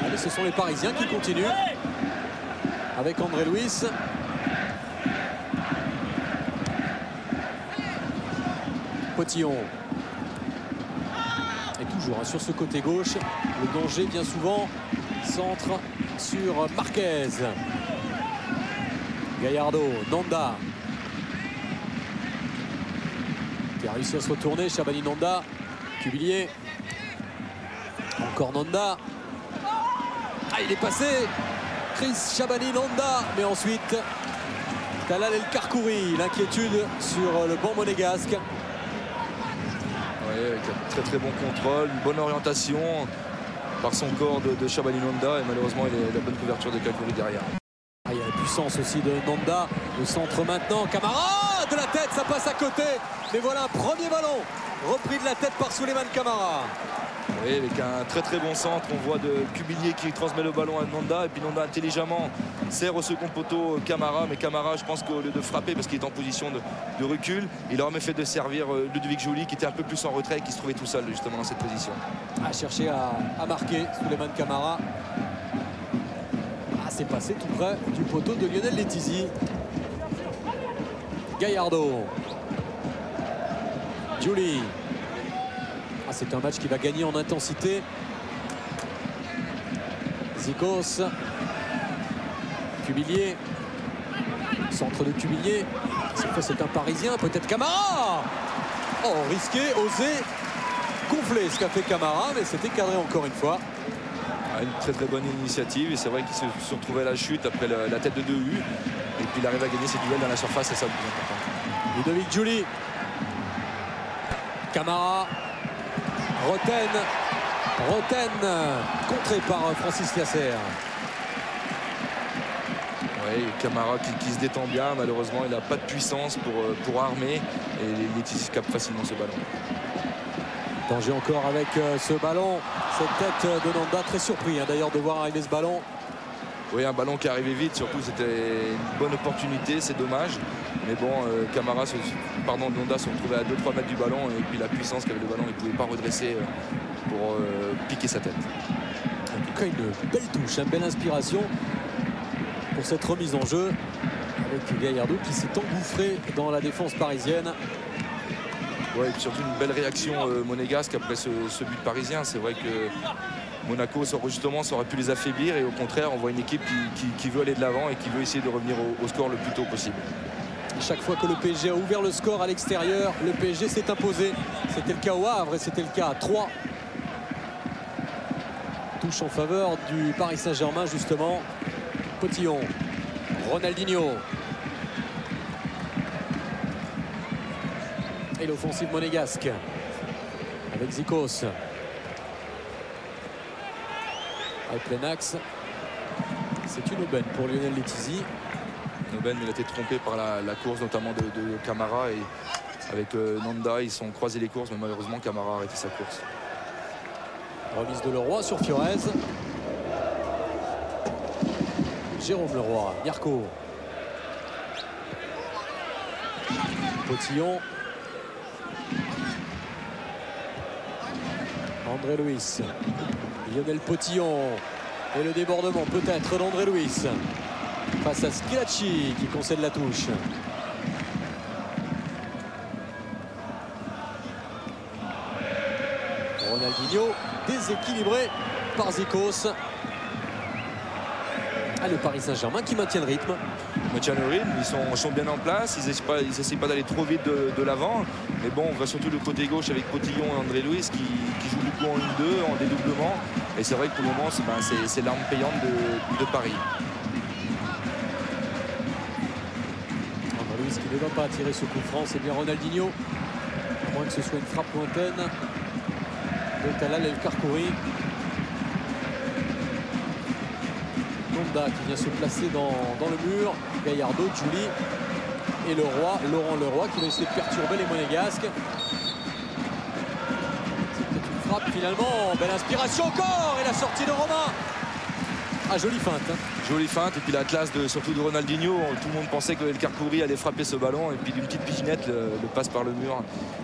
Allez, ce sont les Parisiens qui continuent avec André Luiz. Potillon. Et toujours sur ce côté gauche, le danger bien souvent. Centre sur Marquez. Gallardo, Nanda. Qui a réussi à se retourner. Chabani, Nanda. Cuvillier. Encore Nanda. Ah, il est passé. Chris Chabani, Nanda. Mais ensuite, Talal El Karkouri. L'inquiétude sur le banc monégasque. Oui, avec un très très bon contrôle, une bonne orientation par son corps de Chabani Nanda et malheureusement il a la bonne couverture de Karkouri derrière. Ah, il y a la puissance aussi de Nanda. Le centre maintenant. Camara de la tête, ça passe à côté. Mais voilà un premier ballon repris de la tête par Souleymane Camara. Oui, avec un très très bon centre. On voit de Cuvillier qui transmet le ballon à Nanda et puis Nanda intelligemment sert au second poteau Camara. Mais Camara, je pense qu'au lieu de frapper parce qu'il est en position de recul, il aurait même fait de servir Ludovic Joly qui était un peu plus en retrait et qui se trouvait tout seul justement dans cette position. A cherché à marquer Souleymane Camara. Ah, c'est passé tout près du poteau de Lionel Letizy. Gallardo. Joly. Ah, c'est un match qui va gagner en intensité. Zikos. Cuvillier. Centre de Cuvillier. Cette fois, c'est un Parisien. Peut-être Camara. Oh, risqué, osé, gonflé ce qu'a fait Camara, mais c'était cadré encore une fois. Une très très bonne initiative et c'est vrai qu'il se retrouvait à la chute après la tête de 2U et puis il arrive à gagner ses duels dans la surface, c'est ça le plus important. Ludovic Joly. Camara. Roten contré par Francis Lasser. Oui, Camara qui se détend bien, malheureusement il n'a pas de puissance pour armer et Letizy capte facilement ce ballon. Danger encore avec ce ballon, cette tête de Nanda, très surpris d'ailleurs de voir arriver ce ballon. Oui, un ballon qui est arrivé vite, surtout c'était une bonne opportunité, c'est dommage. Mais bon, Camara, Nonda se retrouvait à 2-3 mètres du ballon et puis la puissance qu'avait le ballon, il ne pouvait pas redresser pour piquer sa tête. En tout cas, une belle touche, une belle inspiration pour cette remise en jeu avec Gallardo qui s'est engouffré dans la défense parisienne. Ouais, et puis surtout une belle réaction monégasque après ce but parisien. C'est vrai que Monaco, justement, ça aurait pu les affaiblir et au contraire, on voit une équipe qui veut aller de l'avant et qui veut essayer de revenir au score le plus tôt possible. Chaque fois que le PSG a ouvert le score à l'extérieur, le PSG s'est imposé. C'était le cas au Havre et c'était le cas à 3. Touche en faveur du Paris Saint-Germain, justement. Potillon, Ronaldinho. Et l'offensive monégasque avec Zikos. Avec plein axe. C'est une aubaine pour Lionel Letizy. Une aubaine, il a été trompé par la course, notamment de Camara. Et avec Nanda, ils sont croisés les courses, mais malheureusement, Camara a arrêté sa course. Remise de Leroy sur Fiorez. Jérôme Leroy, Mirko. Potillon. André Luis. Lionel Potillon. Et le débordement peut-être d'André Luis. Face à Schillaci qui concède la touche. Ronaldinho déséquilibré par Zikos. Le Paris Saint-Germain qui maintient le rythme. Maintient le rythme, ils sont bien en place, ils n'essayent pas d'aller trop vite de l'avant. Mais bon, on va surtout le côté gauche avec Potillon et André Luis qui jouent beaucoup en 1-2, en dédoublement. Et c'est vrai que pour le moment, c'est l'arme payante de Paris. André Luis qui ne va pas tirer ce coup franc, c'est bien Ronaldinho. À moins que ce soit une frappe lointaine de Talal El Karkouri. Nonda qui vient se placer dans le mur. Gallardo, Julie et Laurent Leroy qui va essayer de perturber les Monégasques. C'est peut-être une frappe finalement. Belle inspiration encore. Et la sortie de Romain. Ah, jolie feinte. Hein. Jolie feinte. Et puis la classe surtout de Ronaldinho. Tout le monde pensait que El Karkouri allait frapper ce ballon. Et puis d'une petite piginette, le passe par le mur,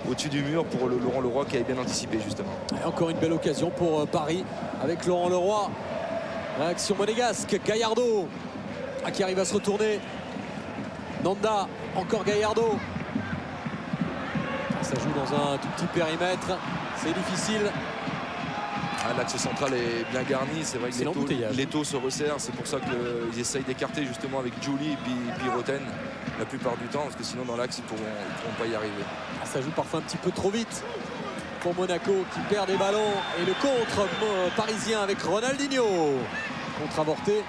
au-dessus du mur pour Laurent Leroy qui avait bien anticipé justement. Et encore une belle occasion pour Paris avec Laurent Leroy. Réaction monégasque, Gallardo qui arrive à se retourner. Nanda, encore Gallardo. Ça joue dans un tout petit périmètre, c'est difficile. L'axe central est bien garni, c'est vrai que l'étau se resserre, c'est pour ça qu'ils essayent d'écarter justement avec Julie et puis Roten la plupart du temps, parce que sinon dans l'axe ils pourront pas y arriver. Ça joue parfois un petit peu trop vite pour Monaco qui perd des ballons et le contre parisien avec Ronaldinho. Contre avorté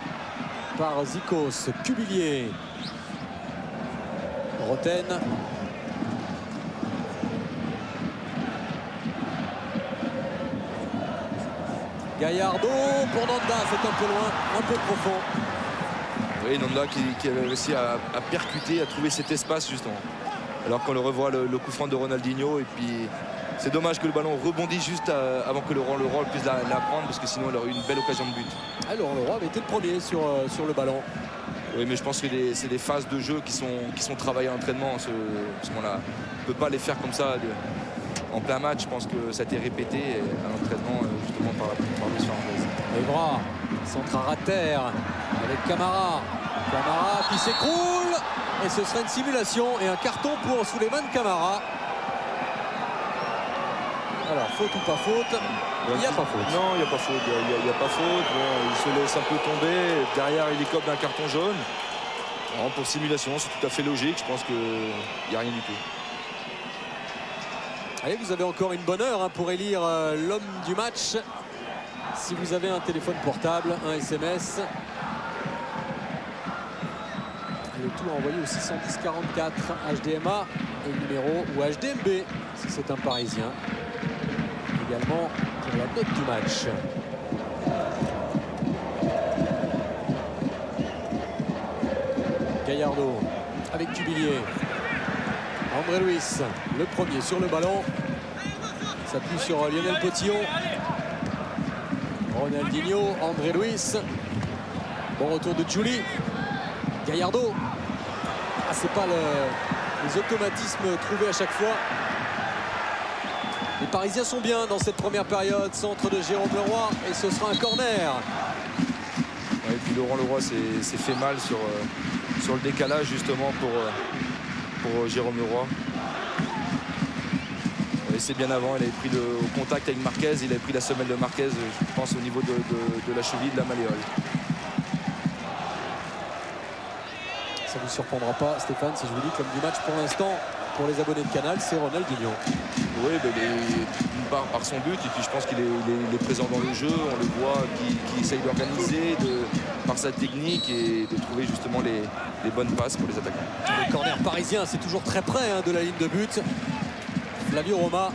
par Zikos, Cubillier, Roten. Gallardo pour Nanda, c'est un peu loin, un peu profond. Oui, Nanda qui avait réussi à percuter, à trouver cet espace justement. Alors qu'on le revoit le coup franc de Ronaldinho et puis c'est dommage que le ballon rebondisse juste avant que Laurent Leroy puisse la prendre parce que sinon il aurait eu une belle occasion de but. Laurent Leroy avait été le premier sur le ballon. Oui, mais je pense que c'est des phases de jeu qui sont travaillées à l'entraînement. On ne peut pas les faire comme ça en plein match. Je pense que ça a été répété à l'entraînement justement par le anglaise. Evra, centre à terre avec Camara. Camara qui s'écroule et ce sera une simulation et un carton pour Souleymane Camara. Alors, faute ou pas faute? Il n'y a pas faute. Non, il n'y a pas faute. Il n'y a pas faute. Bon, il se laisse un peu tomber. Derrière, il écope d'un carton jaune. Non, pour simulation, c'est tout à fait logique. Je pense qu'il n'y a rien du tout. Allez, vous avez encore une bonne heure pour élire l'homme du match. Si vous avez un téléphone portable, un SMS. Le tout envoyé au 610 44 HDMA et numéro ou HDMB si c'est un Parisien. Également pour la note du match. Gallardo avec Cubillier. André Luis, le premier sur le ballon. S'appuie sur Lionel Potillon. Ronaldinho, André Luis. Bon retour de Julie. Gallardo. Ah, c'est pas les automatismes trouvés à chaque fois. Les Parisiens sont bien dans cette première période. Centre de Jérôme Leroy et ce sera un corner. Ouais, et puis Laurent Leroy s'est fait mal sur le décalage justement pour Jérôme Leroy. C'est bien avant, il avait pris le contact avec Marquez, il avait pris la semelle de Marquez, je pense au niveau de la cheville, de la malléole. Ça ne vous surprendra pas, Stéphane, si je vous dis que l'homme du match pour l'instant, pour les abonnés de Canal, c'est Ronaldinho. Oui, d'une part par son but, et puis je pense qu'il est présent dans le jeu, on le voit, qui essaye d'organiser par sa technique et de trouver justement les bonnes passes pour les attaquants. Le corner parisien, c'est toujours très près de la ligne de but. Flavio Roma.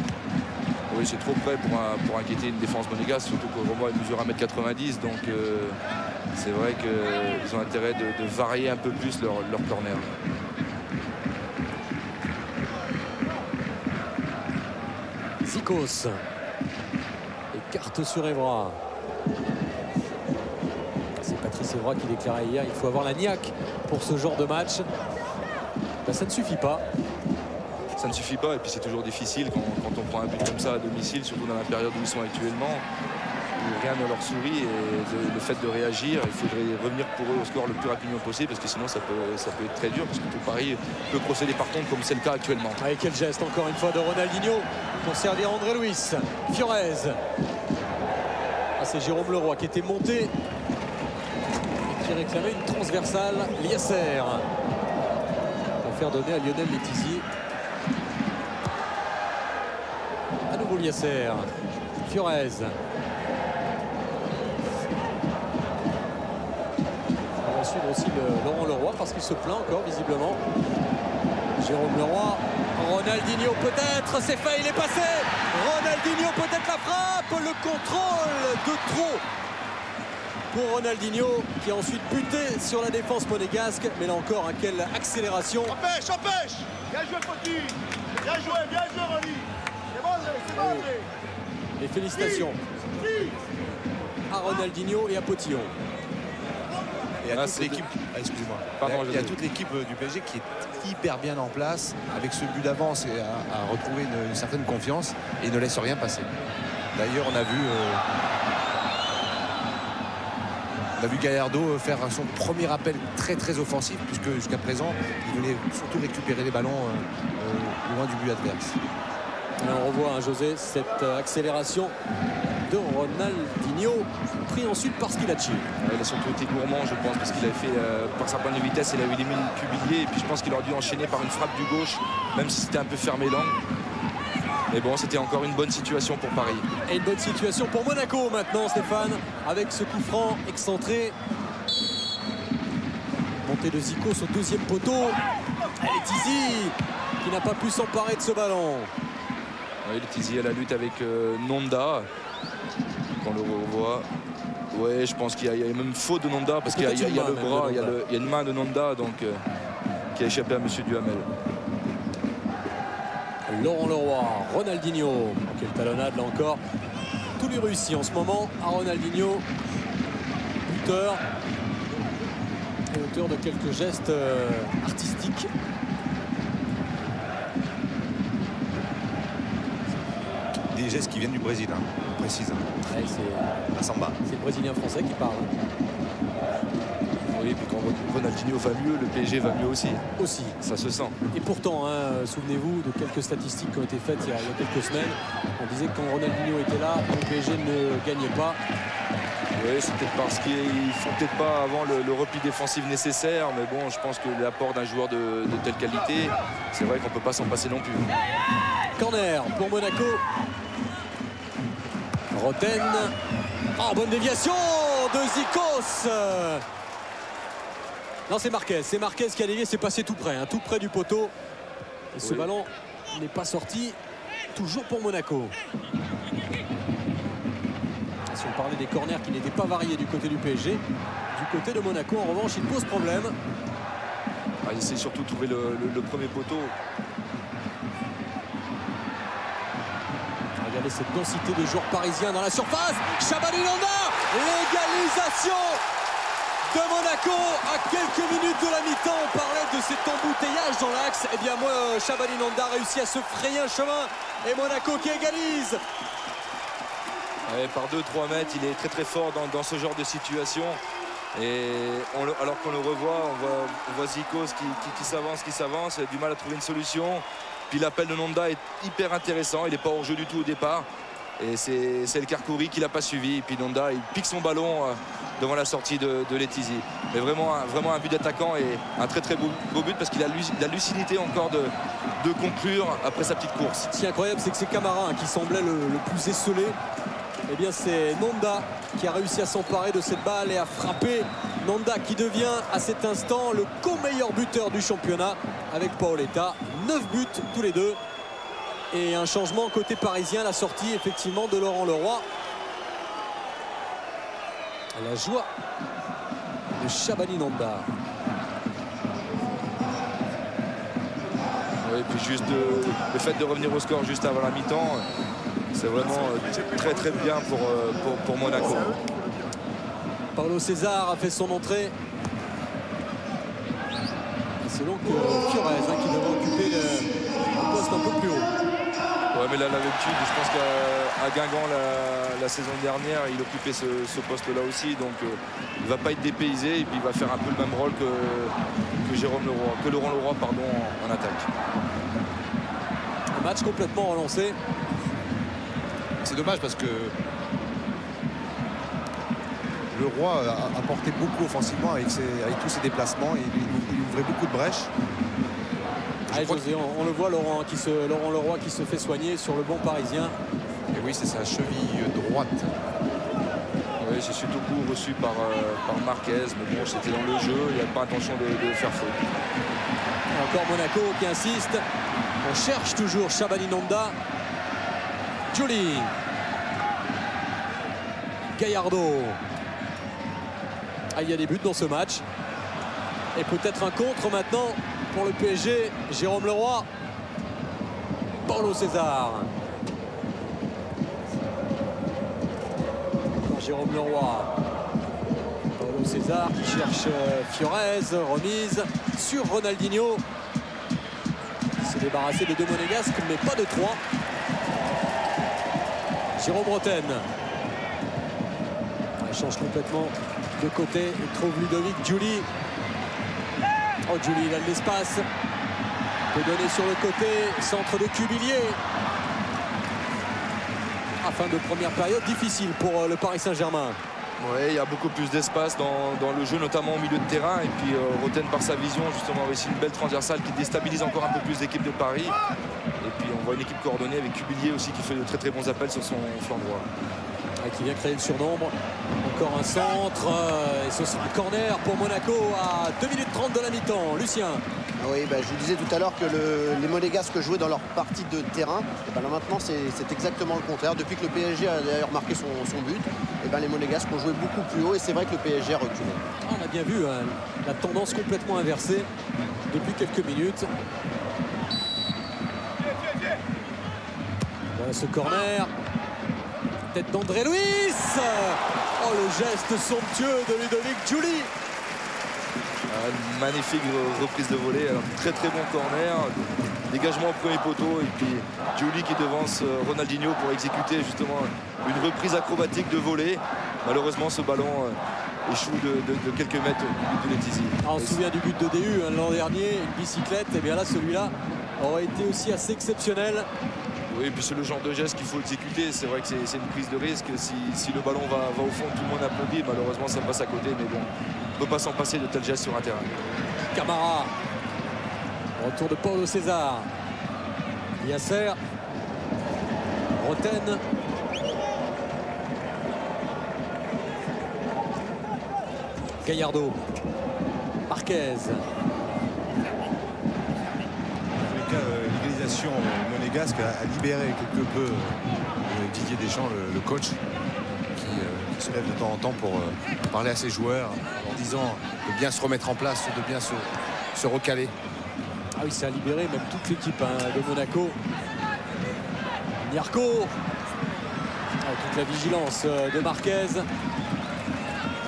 Oui, c'est trop près pour inquiéter une défense monégasque, surtout que Roma mesure 1m90, donc c'est vrai qu'ils ont intérêt de varier un peu plus leur corner. Zikos écarte sur Evra. C'est Patrice Evra qui déclarait hier, il faut avoir la niaque pour ce genre de match. Ben, ça ne suffit pas. Ça ne suffit pas, et puis c'est toujours difficile quand on prend un but comme ça à domicile, surtout dans la période où ils sont actuellement, où rien ne leur sourit, et le fait de réagir, il faudrait revenir pour eux au score le plus rapidement possible, parce que sinon ça peut être très dur, parce que tout Paris peut procéder par contre comme c'est le cas actuellement. Avec quel geste encore une fois de Ronaldinho pour servir André Luis. Fiorez. Ah, c'est Jérôme Leroy qui était monté et qui réclamait une transversale. Liasser pour faire donner à Lionel Letizy. À nouveau Liasser. Fiorez. On va suivre aussi Laurent Leroy parce qu'il se plaint encore visiblement. Jérôme Leroy. Ronaldinho peut-être, c'est fait, il est passé. Ronaldinho peut-être la frappe, le contrôle de trop pour Ronaldinho qui a ensuite buté sur la défense monégasque. Mais là encore, quelle accélération. Empêche, empêche. Bien joué, Foti. Bien joué, Ronny. C'est bon, André. Et félicitations à Ronaldinho et à Potillon. Et à toute l'équipe, excusez-moi. Il y a toute l'équipe du PSG qui est hyper bien en place avec ce but d'avance et à retrouver une certaine confiance et ne laisse rien passer. D'ailleurs, on a vu Gallardo faire son premier appel très très offensif, puisque jusqu'à présent il voulait surtout récupérer les ballons loin du but adverse. Et on revoit, José, cette accélération de Ronaldinho, pris ensuite par Schillaci. Il a surtout été gourmand, je pense, parce qu'il avait fait, par sa pointe de vitesse, il a eu les mines Cubillier, et puis je pense qu'il aurait dû enchaîner par une frappe du gauche, même si c'était un peu fermé l'angle. Mais bon, c'était encore une bonne situation pour Paris. Et une bonne situation pour Monaco maintenant, Stéphane, avec ce coup franc excentré. Montée de Zikos au deuxième poteau. Letizy qui n'a pas pu s'emparer de ce ballon. Oui, Letizy à la lutte avec Nonda. On le revoit. Ouais, je pense qu'il y a même faute de Nonda parce qu'il y a le bras, il y a une main de Nonda donc, qui a échappé à M. Duhamel. Laurent Leroy, Ronaldinho. Quelle talonnade là encore. Tout lui réussit en ce moment à Ronaldinho. Buteur. Et auteur de quelques gestes artistiques. Des gestes qui viennent du Brésil, hein, précise. Ouais, la samba. C'est le Brésilien français qui parle. Oui, et puis quand Ronaldinho va mieux, le PSG va mieux aussi. Aussi. Ça se sent. Et pourtant, hein, souvenez-vous de quelques statistiques qui ont été faites il y a quelques semaines. On disait que quand Ronaldinho était là, le PSG ne gagnait pas. Oui, c'est peut-être parce qu'ils ne font peut-être pas avant le repli défensif nécessaire. Mais bon, je pense que l'apport d'un joueur de telle qualité, c'est vrai qu'on ne peut pas s'en passer non plus. Corner pour Monaco. Roten. Oh, bonne déviation de Zikos. Non, c'est Marquez. C'est Marquez qui a dévié. C'est passé tout près, hein, tout près du poteau. Et ce ballon n'est pas sorti. Toujours pour Monaco. Si on parlait des corners qui n'étaient pas variés du côté du PSG, du côté de Monaco, en revanche, il pose problème. Ah, il essaie surtout de trouver le premier poteau. Regardez cette densité de joueurs parisiens dans la surface. Chabalou Nonda, l'égalisation de Monaco à quelques minutes de la mi-temps. On parlait de cet embouteillage dans l'axe. Eh bien, moi, Shabani Nonda réussit à se frayer un chemin. Et Monaco qui égalise. Ouais, par 2-3 mètres, il est très très fort dans ce genre de situation. Et alors qu'on le revoit, on voit Zikos qui s'avance, il a du mal à trouver une solution. Puis l'appel de Nonda est hyper intéressant, il n'est pas hors jeu du tout au départ. Et c'est le Karkouri qui l'a pas suivi. Et puis Nonda, il pique son ballon devant la sortie de Letizi. Mais vraiment un but d'attaquant et un très très beau but parce qu'il a la lucidité encore de conclure après sa petite course. Ce qui est incroyable, c'est que c'est Camara qui semblait le plus esselé. Eh bien, c'est Nonda qui a réussi à s'emparer de cette balle et à frapper. Nonda qui devient à cet instant le co-meilleur buteur du championnat avec Paoletta. 9 buts tous les deux. Et un changement côté parisien, la sortie effectivement de Laurent Leroy. La joie de Shabani Nonda. Et puis juste le fait de revenir au score juste avant la mi-temps, c'est vraiment très très bien pour Monaco. Paulo César a fait son entrée. Et c'est donc Fiorez qui devrait occuper le poste un peu plus haut. Ouais, mais là, l'habitude, je pense qu'à Guingamp la saison dernière, il occupait ce poste-là aussi. Donc il ne va pas être dépaysé et puis il va faire un peu le même rôle que Laurent Leroy en attaque. Un match complètement relancé. C'est dommage parce que Leroy a apporté beaucoup offensivement avec tous ses déplacements. Il ouvrait beaucoup de brèches. Allez, José, on le voit, Laurent Leroy qui se fait soigner sur le banc parisien. Et oui, c'est sa cheville droite. Oui, j'ai surtout coup reçu par Marquez, mais bon, c'était dans le jeu, il n'y a pas intention de faire faute. Encore Monaco qui insiste. On cherche toujours Shabani Nonda. Giuli. Gallardo. Ah, il y a des buts dans ce match. Et peut-être un contre maintenant pour le PSG. Jérôme Leroy. Paulo César. Jérôme Leroy. Paulo César qui cherche Fiorez. Remise sur Ronaldinho. Il s'est débarrassé de deux monégasques, mais pas de trois. Jérôme Roten. Il change complètement de côté. Il trouve Ludovic Giuli. Oh, Giuli, il a de l'espace. Peut donner sur le côté. Centre de Cubillier. Fin de première période difficile pour le Paris Saint-Germain. Oui, il y a beaucoup plus d'espace dans le jeu, notamment au milieu de terrain. Et puis Roten, par sa vision, justement, a réussi une belle transversale qui déstabilise encore un peu plus l'équipe de Paris. Et puis on voit une équipe coordonnée avec Cubillier aussi qui fait de très très bons appels sur son flanc droit. Qui vient créer le surnombre. Encore un centre. Et ce sera un corner pour Monaco à 2 minutes 30 de la mi-temps. Lucien. Oui, je vous disais tout à l'heure que les Monégasques jouaient dans leur partie de terrain. Et là maintenant, c'est exactement le contraire. Depuis que le PSG a d'ailleurs marqué son but, et les Monégasques ont joué beaucoup plus haut. Et c'est vrai que le PSG a reculé. On a bien vu la tendance complètement inversée depuis quelques minutes. Voilà ce corner. Tête d'André Luis. Oh, le geste somptueux de Ludovic Giuli. Magnifique reprise de volée, alors, très très bon corner, dégagement au premier poteau et puis Giuli qui devance Ronaldinho pour exécuter justement une reprise acrobatique de volée. Malheureusement ce ballon échoue de quelques mètres au but de Letizi. On se souvient du but de DU l'an dernier, une bicyclette, et bien là celui-là aurait été aussi assez exceptionnel. Oui, et puis c'est le genre de geste qu'il faut exécuter. C'est vrai que c'est une prise de risque. Si le ballon va au fond, tout le monde applaudit. Malheureusement, ça passe à côté. Mais bon, on ne peut pas s'en passer de tels gestes sur un terrain. Camara. Retour de Paulo César. Yasser. Roten. Gallardo. Marquez. L'égalisation monégasque a libéré quelque peu Didier Deschamps, le coach, qui se lève de temps en temps pour parler à ses joueurs en disant de bien se remettre en place, de bien se recaler. Ah oui, ça a libéré même toute l'équipe de Monaco. Niarco. Toute la vigilance de Marquez.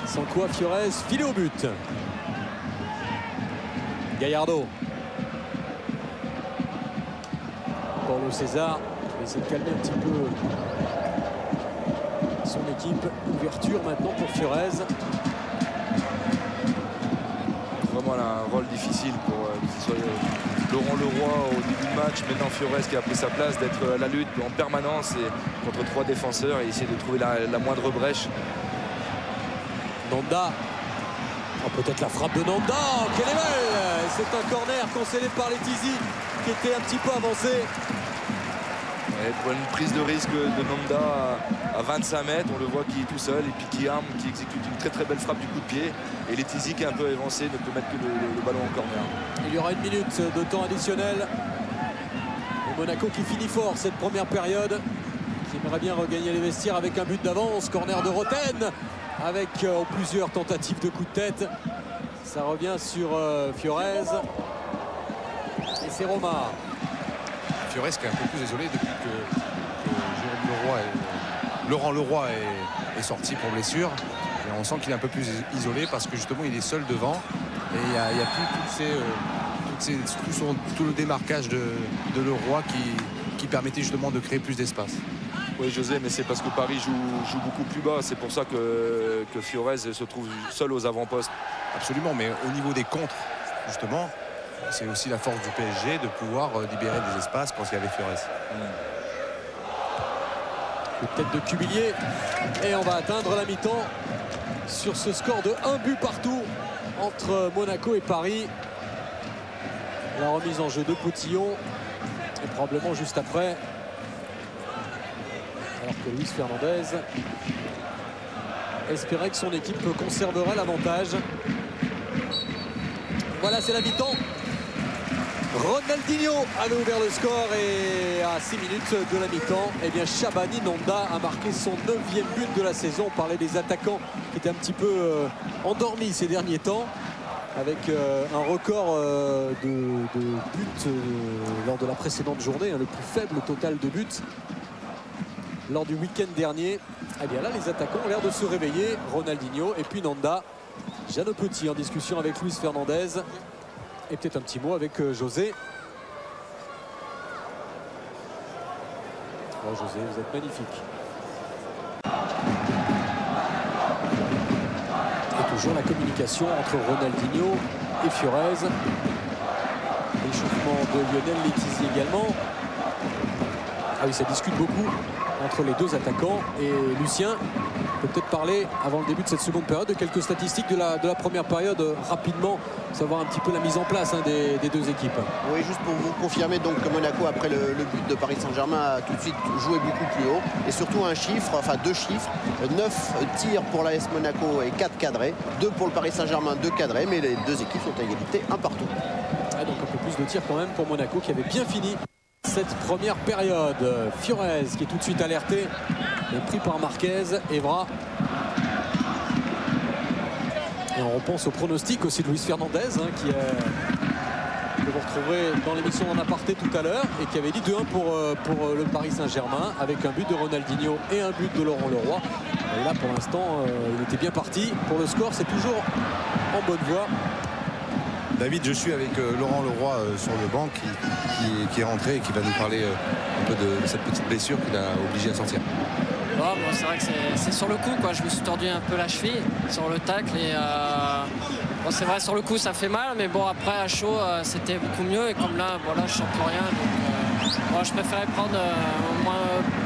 Sans quoi Fiorez filé au but. Gallardo. Paulo César va essayer de calmer un petit peu son équipe. Ouverture maintenant pour Fiorez. Vraiment un rôle difficile pour que ce soit Laurent Leroy au début du match. Maintenant Fiorez qui a pris sa place, d'être à la lutte en permanence et contre 3 défenseurs et essayer de trouver la moindre brèche. Nanda. Oh, peut-être la frappe de Nanda. Oh, quelle est belle! C'est un corner concédé par Letizy qui était un petit peu avancé. Et pour une prise de risque de Nanda à 25 mètres, on le voit qui est tout seul et puis qui arme, qui exécute une très belle frappe du coup de pied. Et Letizy qui est un peu avancé ne peut mettre que le ballon en corner. Il y aura 1 minute de temps additionnel. Et Monaco qui finit fort cette première période, qui aimerait bien regagner les vestiaires avec un but d'avance. Corner de Roten avec plusieurs tentatives de coup de tête. Ça revient sur Fiorez. Et c'est Roma. Fiorez qui est un peu plus isolé depuis que Laurent Leroy est sorti pour blessure. Et on sent qu'il est un peu plus isolé parce que justement il est seul devant. Et il n'y a plus tout le démarquage de Leroy qui permettait justement de créer plus d'espace. Oui José, mais c'est parce que Paris joue beaucoup plus bas. C'est pour ça que Fiorez se trouve seul aux avant-postes. Absolument, mais au niveau des contres, justement, c'est aussi la force du PSG de pouvoir libérer des espaces quand il y avait Fiorez. Une tête de Cubillier. Et on va atteindre la mi-temps sur ce score de 1 but partout entre Monaco et Paris. La remise en jeu de Potillon. Et probablement juste après. Alors que Luis Fernandez espérait que son équipe conserverait l'avantage. Voilà, c'est la mi-temps. Ronaldinho avait ouvert le score et à 6 minutes de la mi-temps, eh bien Shabani Nanda a marqué son 9e but de la saison. On parlait des attaquants qui étaient un petit peu endormis ces derniers temps, avec un record de buts lors de la précédente journée, le plus faible total de buts lors du week-end dernier. Eh bien là, les attaquants ont l'air de se réveiller. Ronaldinho et puis Nanda. Jeannot Petit en discussion avec Luis Fernandez. Et peut-être un petit mot avec José. Oh José, vous êtes magnifique. Et toujours la communication entre Ronaldinho et Fiorez. L'échauffement de Lionel Letizy également. Ah oui, ça discute beaucoup entre les deux attaquants. Et Lucien peut peut-être parler avant le début de cette seconde période de quelques statistiques de la première période rapidement, savoir un petit peu la mise en place des deux équipes. Oui, juste pour vous confirmer donc que Monaco après le but de Paris Saint-Germain a tout de suite joué beaucoup plus haut et surtout un chiffre, enfin 2 chiffres, 9 tirs pour l'AS Monaco et 4 cadrés, 2 pour le Paris Saint-Germain, 2 cadrés, mais les deux équipes sont à égalité, 1 partout. Ah, donc un peu plus de tirs quand même pour Monaco qui avait bien fini cette première période. Fiorez qui est tout de suite alerté, mais pris par Marquez, Evra. Et on repense au pronostic aussi de Luis Fernandez que vous retrouverez dans l'émission en aparté tout à l'heure et qui avait dit 2-1 pour le Paris Saint-Germain avec un but de Ronaldinho et un but de Laurent Leroy. Et là pour l'instant il était bien parti. Pour le score c'est toujours en bonne voie. David, je suis avec Laurent Leroy sur le banc qui est rentré et qui va nous parler un peu de cette petite blessure qu'il a obligé à sortir. Bon, c'est vrai que c'est sur le coup, quoi. Je me suis tordu un peu la cheville sur le tacle et bon, c'est vrai sur le coup ça fait mal, mais bon après à chaud c'était beaucoup mieux et comme là voilà je sens plus rien donc bon, je préférais prendre au moins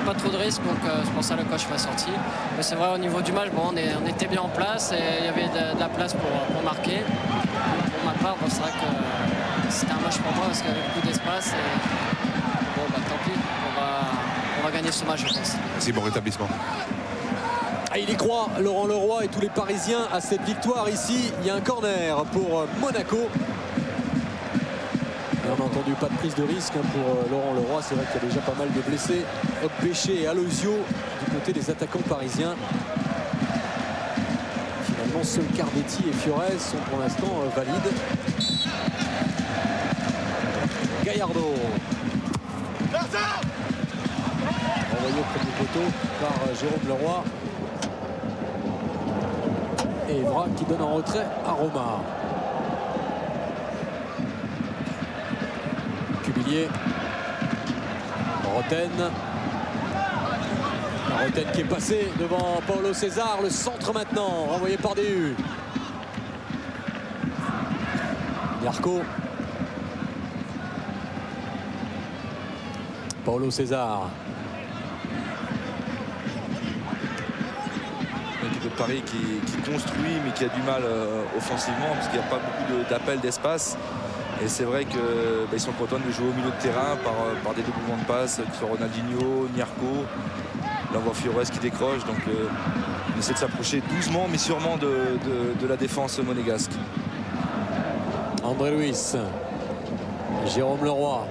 pas trop de risques donc c'est pour ça le coach m'a sorti. Mais c'est vrai au niveau du match bon, on était bien en place et il y avait de la place pour marquer. Pour ma part bon, c'est vrai que c'était un match pour moi parce qu'il y avait beaucoup d'espace et bon bah tant pis on va gagner ce match je pense. Merci, bon rétablissement. Ah, il y croit, Laurent Leroy et tous les Parisiens à cette victoire ici. Il y a un corner pour Monaco. Bien entendu, pas de prise de risque pour Laurent Leroy. C'est vrai qu'il y a déjà pas mal de blessés. Péché et Aloisio du côté des attaquants parisiens. Finalement, seuls Cardetti et Fiorez sont pour l'instant valides. Gallardo. Envoyé au premier poteau par Jérôme Leroy. Et Evra qui donne en retrait à Roma. Cubillier. Roten. Roten qui est passé devant Paulo César. Le centre maintenant, renvoyé par DU. Nyarko. Paulo César. L'équipe de Paris qui construit mais qui a du mal offensivement parce qu'il n'y a pas beaucoup d'appels d'espace. Et c'est vrai qu'ils sont contents de jouer au milieu de terrain par des doublements de passes, que ce soit Ronaldinho, Nyarko. Là on voit Fiores qui décroche. Donc on essaie de s'approcher doucement mais sûrement de la défense monégasque. André Luis. Jérôme Leroy.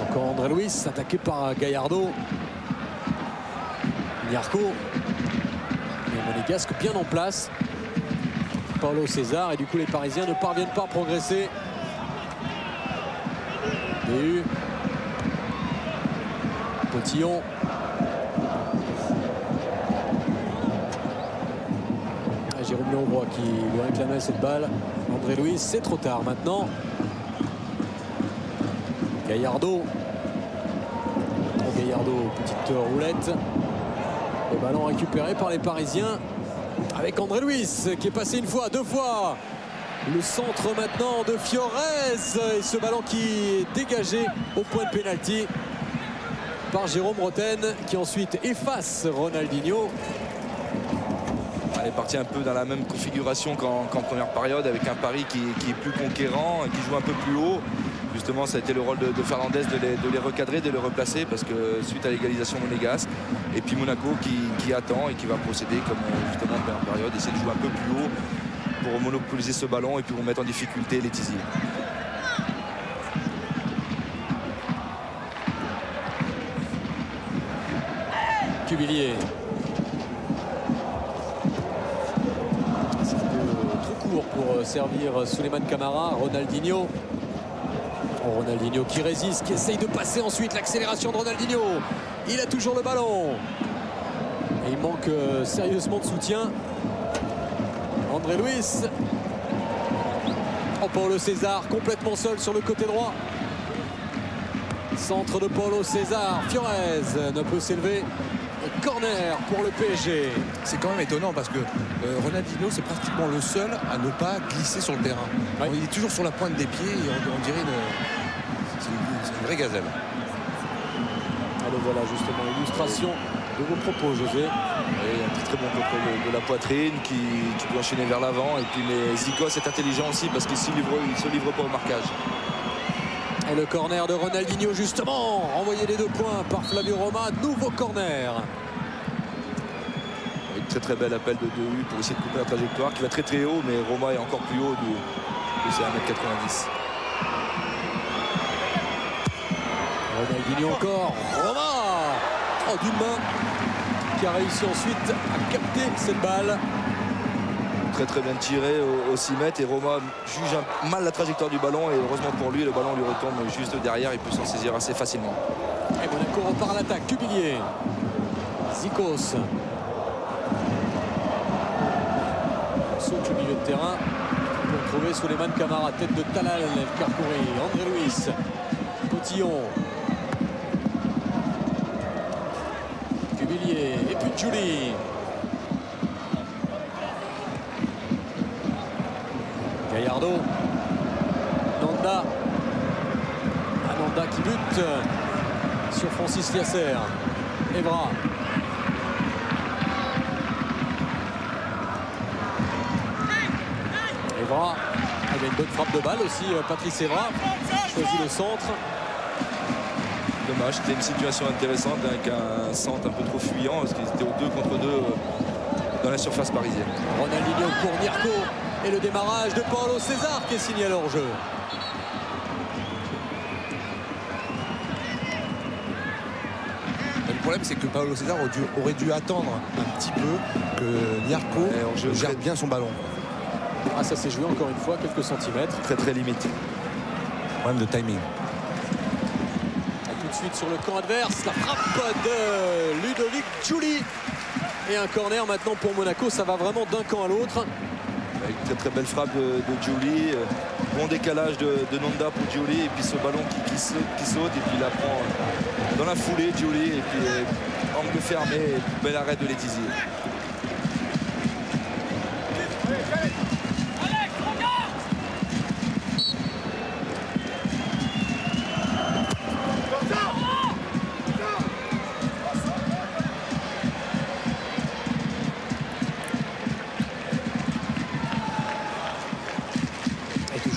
Encore André Luis, attaqué par Gallardo. Nyarko. Les Monégasques bien en place. Paulo César et du coup les Parisiens ne parviennent pas à progresser. DU. Potillon. Jérôme Leroy qui lui réclamait cette balle. André Luis, c'est trop tard maintenant. Gallardo. Gallardo, petite roulette. Le ballon récupéré par les Parisiens avec André Luis qui est passé une fois, deux fois. Le centre maintenant de Fiores et ce ballon qui est dégagé au point de pénalty par Jérôme Roten qui ensuite efface Ronaldinho. Elle est partie un peu dans la même configuration qu'en première période avec un Paris qui est plus conquérant et qui joue un peu plus haut. Justement, ça a été le rôle de Fernandez de les recadrer, de les replacer parce que suite à l'égalisation monégasque. Et puis Monaco qui attend et qui va procéder comme justement en première période, essayer de jouer un peu plus haut pour monopoliser ce ballon et puis pour mettre en difficulté les Tizi. Cubillier. C'est un peu trop court pour servir Souleymane Camara. Ronaldinho. Ronaldinho qui résiste, qui essaye de passer ensuite l'accélération de Ronaldinho. Il a toujours le ballon. Et il manque sérieusement de soutien. André Luis. Oh, Paulo César complètement seul sur le côté droit. Centre de Paulo César. Fiores ne peut s'élever. Corner pour le PSG. C'est quand même étonnant parce que Ronaldinho c'est pratiquement le seul à ne pas glisser sur le terrain. Ouais. Il est toujours sur la pointe des pieds et on dirait c'est une vraie gazelle. Alors voilà justement l'illustration de vos propos, José. Et un très bon contrôle de la poitrine qui peut enchaîner vers l'avant. Et puis mais Zico est intelligent aussi parce qu'il ne se livre pas au marquage. Et le corner de Ronaldinho justement, renvoyé les 2 points par Flavio Roma, nouveau corner. Une très bel appel de DU pour essayer de couper la trajectoire qui va très haut, mais Roma est encore plus haut de ses 1m90. Ronaldinho encore, Roma. Oh, d'une main qui a réussi ensuite à capter cette balle. Très bien tiré au 6 mètres et Roma juge mal la trajectoire du ballon et heureusement pour lui le ballon lui retombe juste derrière, il peut s'en saisir assez facilement. Et Monaco repart à l'attaque, Cubillier. Zikos. Saute au milieu de terrain pour trouver Souleymane Camara, tête de Talal, El Karkouri, André Luis, Potillon. Cubillier et puis Giuli. Gallardo. Nanda. Nanda qui bute sur Francis Liasser. Evra. Evra. Il y a une bonne frappe de balle aussi. Patrice Evra choisit le centre. Dommage, c'était une situation intéressante avec un centre un peu trop fuyant parce qu'ils étaient au 2 contre 2 dans la surface parisienne. Ronaldinho pour Nyarko. Et le démarrage de Paulo César qui est signé à hors-jeu. Le problème c'est que Paulo César aurait dû attendre un petit peu que Nyarko gère bien son ballon. Ah, ça s'est joué encore une fois quelques centimètres. Très limité. Problème de timing. Et tout de suite sur le camp adverse, la frappe de Ludovic Giuli. Et un corner maintenant pour Monaco. Ça va vraiment d'un camp à l'autre. Avec une très belle frappe de Giuli. Bon décalage de Nonda pour Giuli. Et puis ce ballon qui saute. Et puis il la prend dans la foulée, Giuli. Et puis angle fermé. Et bel arrêt de Letizy.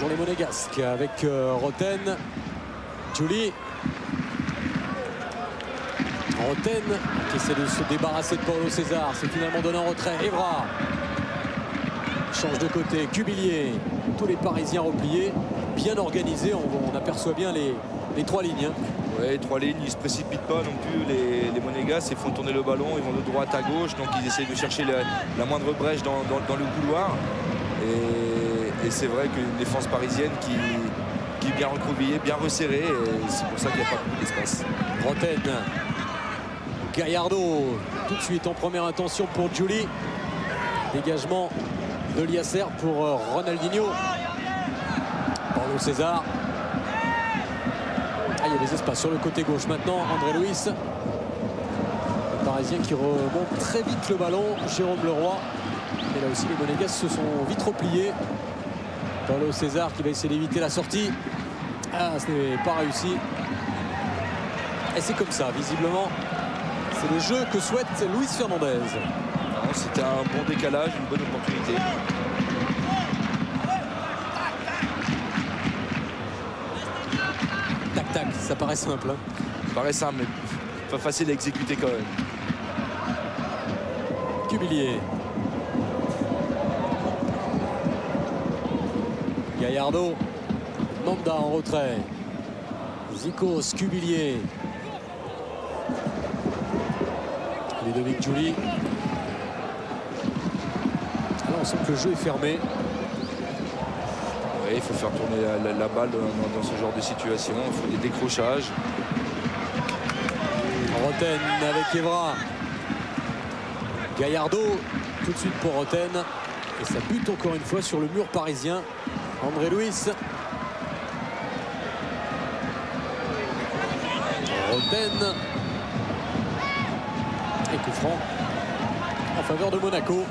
Les Monégasques avec Roten, Giuli. Roten qui essaie de se débarrasser de Paulo César. C'est finalement donné en retrait. Evra change de côté. Cubillier. Tous les Parisiens repliés. Bien organisés. On aperçoit bien les trois lignes. Oui, trois lignes. Ils ne se précipitent pas non plus. Les Monégasques, ils font tourner le ballon. Ils vont de droite à gauche. Donc ils essayent de chercher la moindre brèche dans le couloir. Et c'est vrai qu'une défense parisienne qui est bien recroquevillée, bien resserrée. Et c'est pour ça qu'il n'y a pas beaucoup d'espace. Roten. Gallardo. Tout de suite en première intention pour Giuli. Dégagement de Liasser pour Ronaldinho. Paulo César. Il y a des espaces sur le côté gauche maintenant. André Luis. Le Parisien qui remonte très vite le ballon. Jérôme Leroy. Et là aussi les Monégasques se sont vite repliés. Paulo César qui va essayer d'éviter la sortie. Ce n'est pas réussi. Et c'est comme ça, visiblement. C'est le jeu que souhaite Luis Fernandez. C'était un bon décalage, une bonne opportunité. Tac, tac, ça paraît simple. Ça paraît simple, mais pas facile à exécuter quand même. Cubillier. Gallardo. Nonda en retrait. Zikos, Cubillier. Ludovic Giuli. Là, on sent que le jeu est fermé. Oui, il faut faire tourner la balle dans ce genre de situation. Il faut des décrochages. Roten avec Evra. Gallardo, tout de suite pour Roten. Et ça bute encore une fois sur le mur parisien. André Luis. Roten. Et coup franc en faveur de Monaco.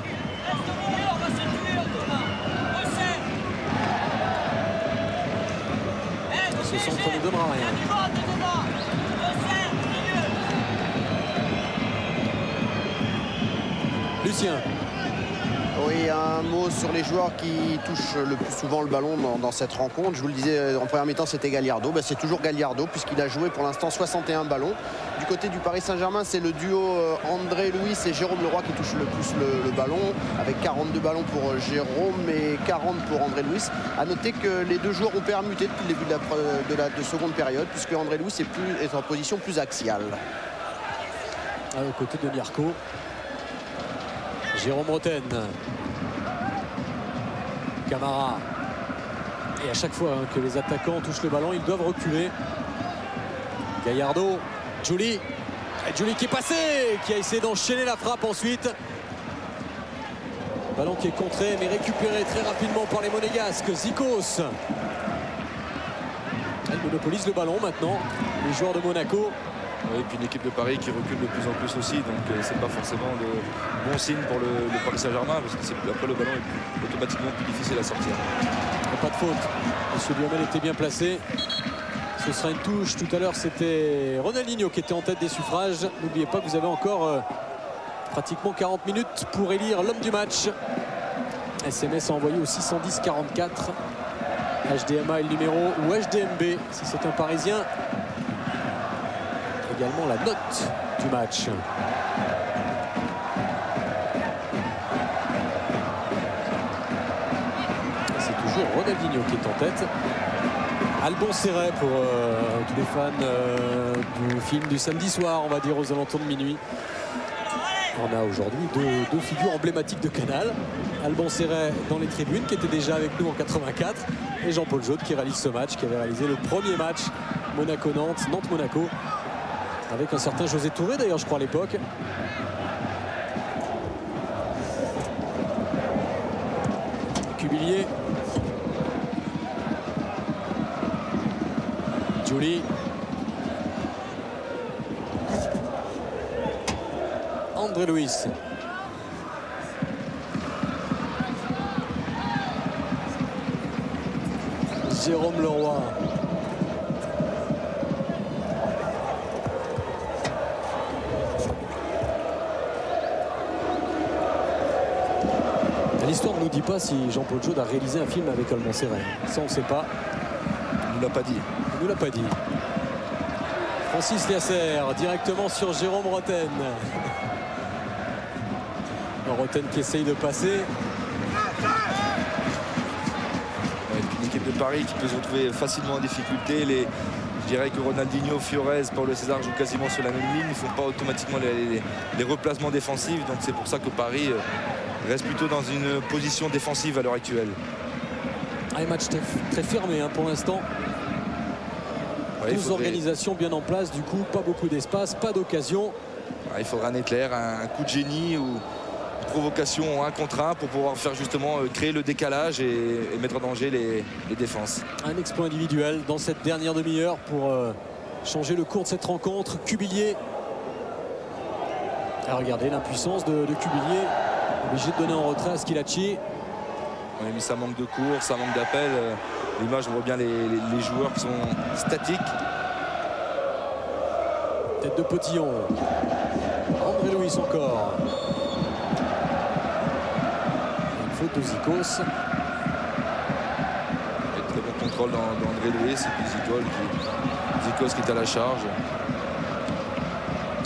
Ce centre ne donnera rien. Lucien. Oui, un mot sur les joueurs qui touchent le plus souvent le ballon dans cette rencontre. Je vous le disais, en première mi-temps, c'était Gallardo. C'est toujours Gallardo, puisqu'il a joué pour l'instant 61 ballons. Du côté du Paris Saint-Germain, c'est le duo André Luis et Jérôme Leroy qui touchent le plus le ballon, avec 42 ballons pour Jérôme et 40 pour André Luis. A noter que les deux joueurs ont permuté depuis le début de seconde période, puisque André Luis est en position plus axiale. Au côté de Mirko. Jérôme Roten. Camara. Et à chaque fois que les attaquants touchent le ballon, ils doivent reculer. Gallardo. Giuli. Giuli qui est passé, qui a essayé d'enchaîner la frappe ensuite. Ballon qui est contré mais récupéré très rapidement par les Monégasques. Zikos. Elle monopolise le ballon maintenant. Les joueurs de Monaco. Et puis une équipe de Paris qui recule de plus en plus aussi, donc c'est pas forcément de bon signe pour le Paris Saint-Germain, parce que après le ballon est automatiquement plus difficile à sortir. Pas de faute. Monsieur Duhamel était bien placé. Ce sera une touche. Tout à l'heure, c'était Ronaldinho qui était en tête des suffrages. N'oubliez pas que vous avez encore pratiquement 40 minutes pour élire l'homme du match. SMS à envoyer au 610 44. HDMA est le numéro, ou HDMB si c'est un Parisien. Également la note du match. C'est toujours Ronaldinho qui est en tête. Albon Serret pour tous les fans du film du samedi soir, on va dire aux alentours de minuit. On a aujourd'hui deux figures emblématiques de Canal. Albon Serret dans les tribunes qui était déjà avec nous en 84 et Jean-Paul Jaude qui réalise ce match, qui avait réalisé le premier match Monaco-Nantes, Nantes-Monaco. Avec un certain José Touré d'ailleurs je crois à l'époque. Cubillier. Giuli. André Luis. Jérôme Leroy. L'histoire ne nous dit pas si Jean-Paul Jaude a réalisé un film avec Alban Serret. Ça, on ne sait pas. Il ne nous l'a pas dit. Il ne nous l'a pas dit. Francis Liasser, directement sur Jérôme Roten. Roten qui essaye de passer. Une équipe de Paris qui peut se retrouver facilement en difficulté. Je dirais que Ronaldinho, Fiorez, Paulo César jouent quasiment sur la même ligne. Ils ne font pas automatiquement les replacements défensifs. Donc c'est pour ça que Paris reste plutôt dans une position défensive à l'heure actuelle. Un match très fermé hein, pour l'instant. Ouais, 12 organisations bien en place, du coup pas beaucoup d'espace, pas d'occasion. Ouais, il faudra un éclair, un coup de génie ou une provocation 1 contre 1 pour pouvoir faire justement créer le décalage et mettre en danger les défenses. Un exploit individuel dans cette dernière demi-heure pour changer le cours de cette rencontre. Cubillier. Ah, regardez l'impuissance de Cubillier. Obligé de donner en retrait à Schilacci. Oui, mais ça manque de course, ça manque d'appel. L'image, on voit bien les joueurs qui sont statiques. Tête de Potillon. André Luis encore. Une faute de Zikos. Et très bon contrôle d'André Luis et puis Zikos qui est à la charge.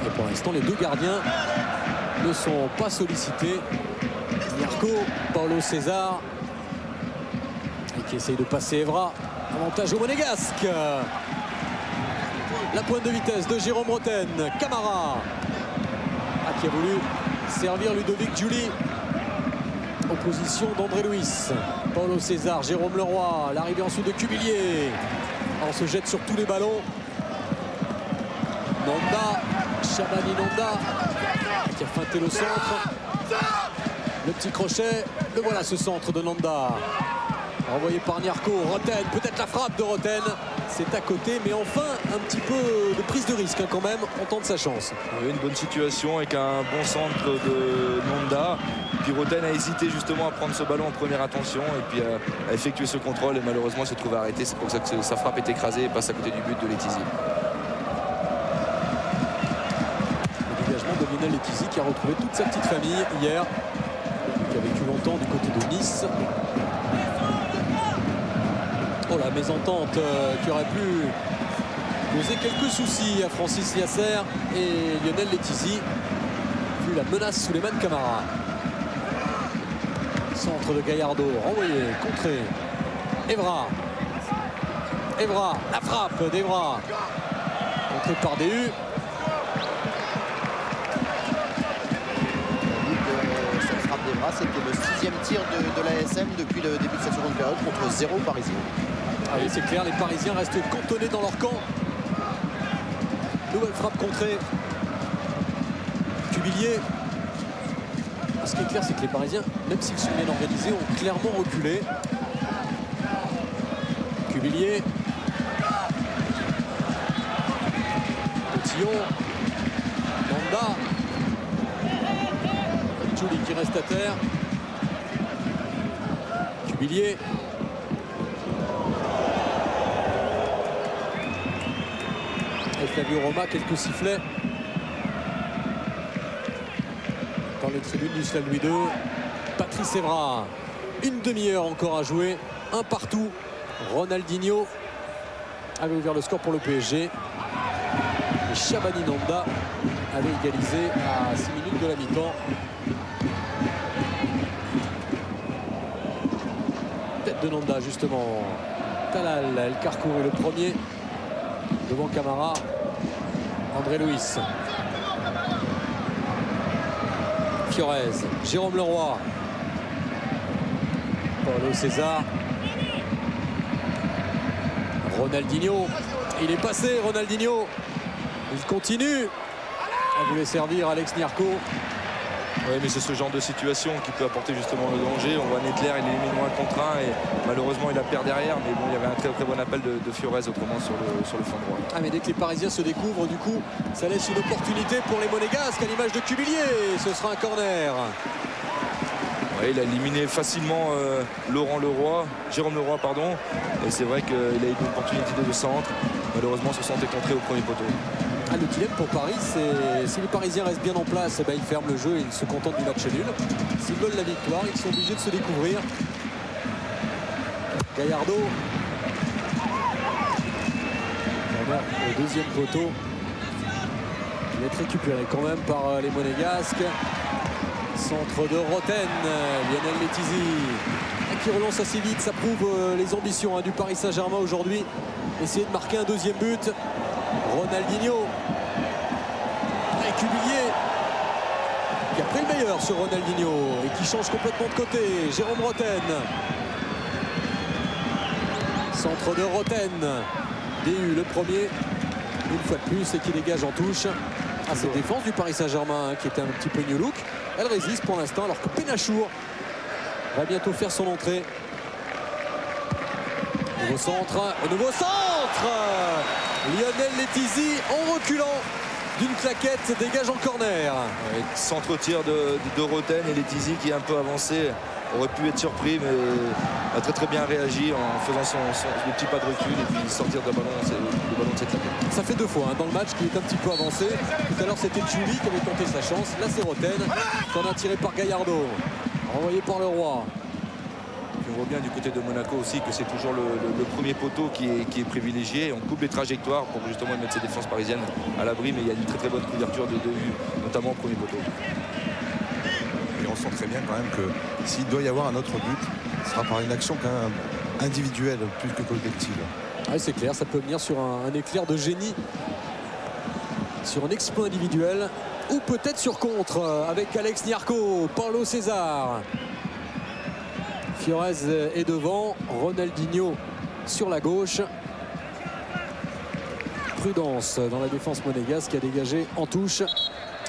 Et pour l'instant, les deux gardiens ne sont pas sollicités. Nyarko, Paulo César et qui essaye de passer Evra. Avantage au Monégasque. La pointe de vitesse de Jérôme Roten. Camara qui a voulu servir Ludovic Giuli. Opposition d'André Luis. Paulo César, Jérôme Leroy. L'arrivée ensuite de Cubillier. On se jette sur tous les ballons. Nanda, Shabani Nanda qui a feinté le centre. Le petit crochet, le voilà ce centre de Nanda. Renvoyé par Nyarko, Roten, peut-être la frappe de Roten. C'est à côté, mais enfin un petit peu de prise de risque hein, quand même. On tente sa chance. Oui, une bonne situation avec un bon centre de Nanda. Puis Roten a hésité justement à prendre ce ballon en première intention et puis à effectuer ce contrôle et malheureusement s'est trouvé arrêté. C'est pour ça que sa frappe est écrasée et passe à côté du but de Letizy. Le dégagement de Lionel Letizy qui a retrouvé toute sa petite famille hier, qui a vécu longtemps du côté de Nice. Oh la mésentente qui aurait pu poser quelques soucis à Francis Liasser et Lionel Letizy, vu la menace sous les mains de Camara. Centre de Gallardo, renvoyé, contré. Evra. Evra, la frappe d'Evra. Contré par DU. Cette frappe d'Evra, c'était le 6e tir de l'ASM depuis le début de cette seconde période contre 0 Parisien. Ah oui, c'est clair, les Parisiens restent cantonnés dans leur camp. Nouvelle frappe contrée. Cubillier. Ce qui est clair, c'est que les Parisiens, même s'ils sont bien organisés, ont clairement reculé. Cubillier. Potillon. Nanda. Giuli qui reste à terre. Cubillier. Et Flavio Roma, quelques sifflets dans les tribunes du Stade Louis II. Patrice Evra, une demi-heure encore à jouer, un partout. Ronaldinho avait ouvert le score pour le PSG. Et Shabani Nanda avait égalisé à 6 minutes de la mi-temps. Tête de Nanda justement. Talal, El Karkour est le premier. Devant Camara, André Luis. Fiorez, Jérôme Leroy. Paulo César. Ronaldinho. Il est passé, Ronaldinho. Il continue. Il voulait servir Alex Nyarko. Oui, mais c'est ce genre de situation qui peut apporter justement le danger. On voit Nettler, il élimine moins contre 1 et malheureusement il la perd derrière. Mais bon, il y avait un très très bon appel de Fiorez autrement sur le flanc droit. Ah, mais dès que les Parisiens se découvrent, du coup, ça laisse une opportunité pour les Monégasques à l'image de Cuvillier. Ce sera un corner. Ouais, il a éliminé facilement Jérôme Leroy, pardon. Et c'est vrai qu'il a eu une opportunité de centre. Malheureusement, ce centre est contré au premier poteau. Ah, le dilemme pour Paris, c'est si les Parisiens restent bien en place, eh ben, ils ferment le jeu et ils se contentent du match nul. S'ils veulent la victoire, ils sont obligés de se découvrir. Gallardo. Le deuxième poteau. Il va être récupéré quand même par les Monégasques. Centre de Roten, Lionel Letizy qui relance assez vite. Ça prouve les ambitions du Paris Saint-Germain aujourd'hui. Essayer de marquer un deuxième but. Ronaldinho et Cuvillier qui a pris le meilleur sur Ronaldinho et qui change complètement de côté. Jérôme Roten. Centre de Roten. DU le premier une fois de plus et qui dégage en touche. À cette défense du Paris Saint-Germain qui était un petit peu new look. Elle résiste pour l'instant alors que Benachour va bientôt faire son entrée. Nouveau centre. Lionel Letizy en reculant d'une claquette dégage en corner. Ouais, centre-tir de Roten et Letizy qui est un peu avancé. Aurait pu être surpris mais a très très bien réagi en faisant le petit pas de recul et puis sortir le ballon de cette claquette. Ça fait deux fois dans le match qu'il est un petit peu avancé. Tout à l'heure c'était Julie qui avait tenté sa chance. Là c'est Roten qui en a tiré par Gallardo. Renvoyé par Leroy. On voit bien du côté de Monaco aussi que c'est toujours le premier poteau qui est privilégié. On coupe les trajectoires pour justement mettre ces défenses parisiennes à l'abri, mais il y a une très très bonne couverture de vue, notamment au premier poteau. Et on sent très bien quand même que s'il doit y avoir un autre but, ce sera par une action quand même individuelle plus que collective. Ah, c'est clair, ça peut venir sur un éclair de génie, sur un exploit individuel ou peut-être sur contre avec Alex Niarco, Paulo César. Fiorez est devant, Ronaldinho sur la gauche. Prudence dans la défense monégasque qui a dégagé en touche.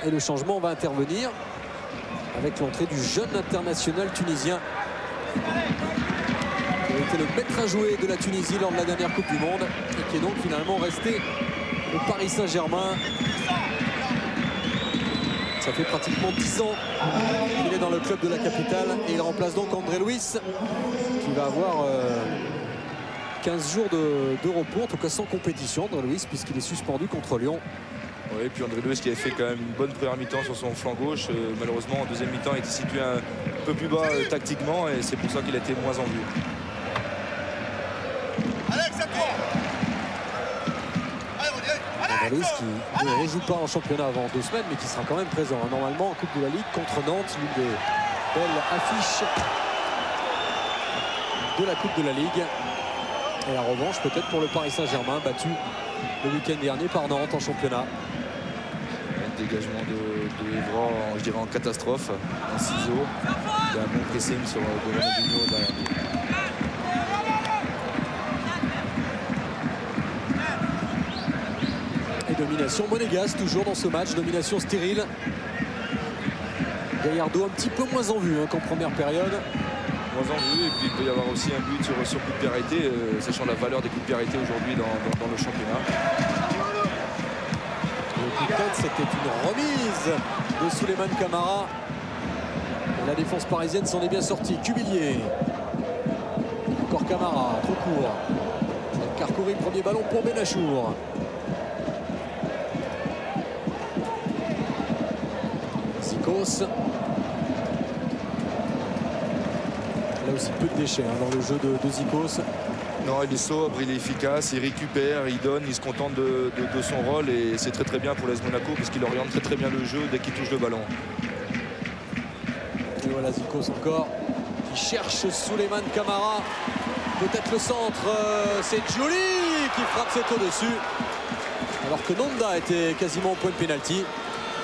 Et le changement va intervenir avec l'entrée du jeune international tunisien qui a été le maître à jouer de la Tunisie lors de la dernière Coupe du Monde et qui est donc finalement resté au Paris Saint-Germain. Ça fait pratiquement 10 ans qu'il est dans le club de la capitale et il remplace donc André Luis qui va avoir 15 jours de repos, en tout cas sans compétition, André Luis, puisqu'il est suspendu contre Lyon. Oui, et puis André Luis qui avait fait quand même une bonne première mi-temps sur son flanc gauche. Malheureusement en deuxième mi-temps il était situé un peu plus bas tactiquement et c'est pour ça qu'il a été moins en vue. André Luis qui ne rejoue pas en championnat avant 2 semaines mais qui sera quand même présent normalement en Coupe de la Ligue contre Nantes, l'une des belles affiches de la Coupe de la Ligue. Et la revanche peut-être pour le Paris Saint-Germain battu le week-end dernier par Nantes en championnat. Un dégagement de Evra, je dirais en catastrophe, en ciseaux. Il y a un bon pressing sur Ronaldinho derrière. Et domination monégasque toujours dans ce match, domination stérile. Gallardo un petit peu moins en vue qu'en première période. Moins en vue, et puis il peut y avoir aussi un but sur coup de pied arrêté, sachant la valeur des coups de pied arrêtés aujourd'hui dans le championnat. Le coup de tête, c'était une remise de Souleymane Camara. Et la défense parisienne s'en est bien sortie. Cuvillier. Encore Camara, trop court. Carcouri, premier ballon pour Benachour. Zikos. Là aussi peu de déchets dans le jeu de Zikos. Non, il est sobre, il est efficace, il récupère, il donne, il se contente de son rôle et c'est très très bien pour l'AS Monaco puisqu'il oriente très très bien le jeu dès qu'il touche le ballon. Et voilà Zikos encore qui cherche Souleymane Camara. Peut-être le centre, c'est Giuli qui frappe cette au-dessus. Alors que Nonda était quasiment au point de pénalty.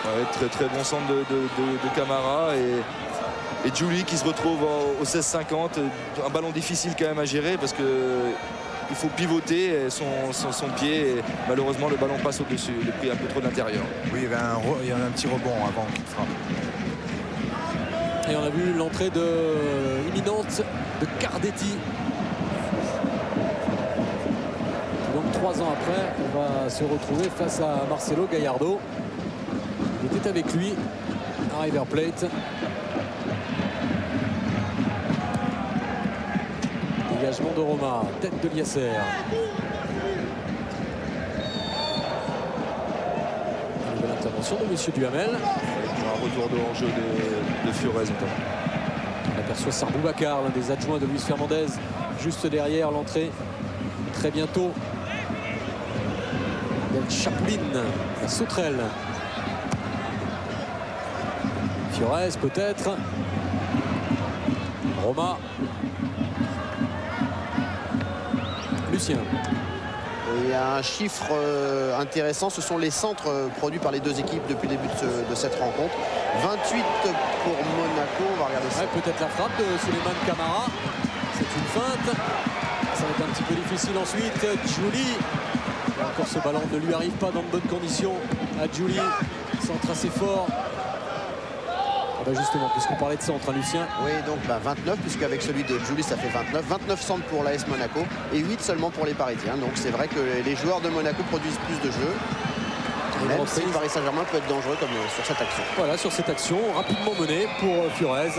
Ouais, très très bon centre de Camara et Giuli qui se retrouve au 16-50. Un ballon difficile quand même à gérer parce que il faut pivoter son pied et malheureusement le ballon passe au-dessus. Il est pris un peu trop de l'intérieur. Oui, il y avait un petit rebond avant qu'il frappe. Et on a vu l'entrée imminente de Cardetti. Donc 3 ans après, on va se retrouver face à Marcelo Gallardo. Il était avec lui à River Plate. Dégagement de Roma, tête de Liasser. Nouvelle intervention de Monsieur Duhamel. Un retour de hors-jeu de Fiorez notamment. On aperçoit Sarbou Bakar, l'un des adjoints de Luis Fernandez, juste derrière l'entrée. Très bientôt. Del Chaplin, la sauterelle. Fiorez peut-être. Roma. Lucien. Il y a un chiffre intéressant, ce sont les centres produits par les deux équipes depuis le début de cette rencontre. 28 pour Monaco, on va regarder ça. Ouais, peut-être la frappe de Souleymane Camara. C'est une feinte. Ça va être un petit peu difficile ensuite. Djouli. Encore ce ballon ne lui arrive pas dans de bonnes conditions à Djouli. Centre assez fort. Ah bah justement, puisqu'on parlait de centre, hein, Lucien. Oui, donc 29, puisqu'avec celui de Djouli, ça fait 29. 29 centres pour l'AS Monaco et 8 seulement pour les Parisiens. Donc c'est vrai que les joueurs de Monaco produisent plus de jeux. Même si le Paris Saint-Germain peut être dangereux comme sur cette action. Voilà, sur cette action, rapidement menée pour Fiorez.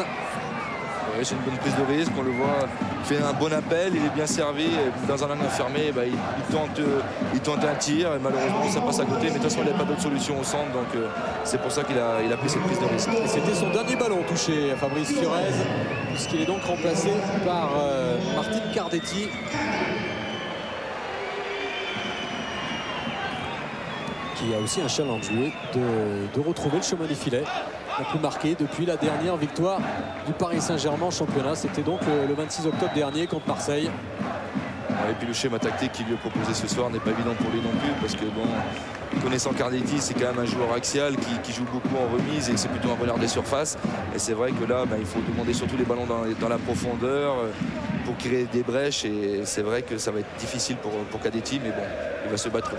Oui, c'est une bonne prise de risque, on le voit, il fait un bon appel, il est bien servi, et dans un angle fermé, bah, il tente un tir, et malheureusement ça passe à côté, mais de toute façon il n'avait pas d'autre solution au centre, donc c'est pour ça qu'il a pris cette prise de risque. C'était son dernier ballon touché à Fabrice Fiorez, puisqu'il est donc remplacé par Martin Cardetti. Qui a aussi un challenge de retrouver le chemin des filets. On a pu marquer depuis la dernière victoire du Paris Saint-Germain en championnat. C'était donc le 26 octobre dernier contre Marseille. Et puis le schéma tactique qu'il lui est proposé ce soir n'est pas évident pour lui non plus, parce que bon, connaissant Cardetti, c'est quand même un joueur axial qui joue beaucoup en remise et c'est plutôt un voleur des surfaces. Et c'est vrai que là, il faut demander surtout les ballons dans la profondeur pour créer des brèches. Et c'est vrai que ça va être difficile pour Cardetti, mais bon, il va se battre.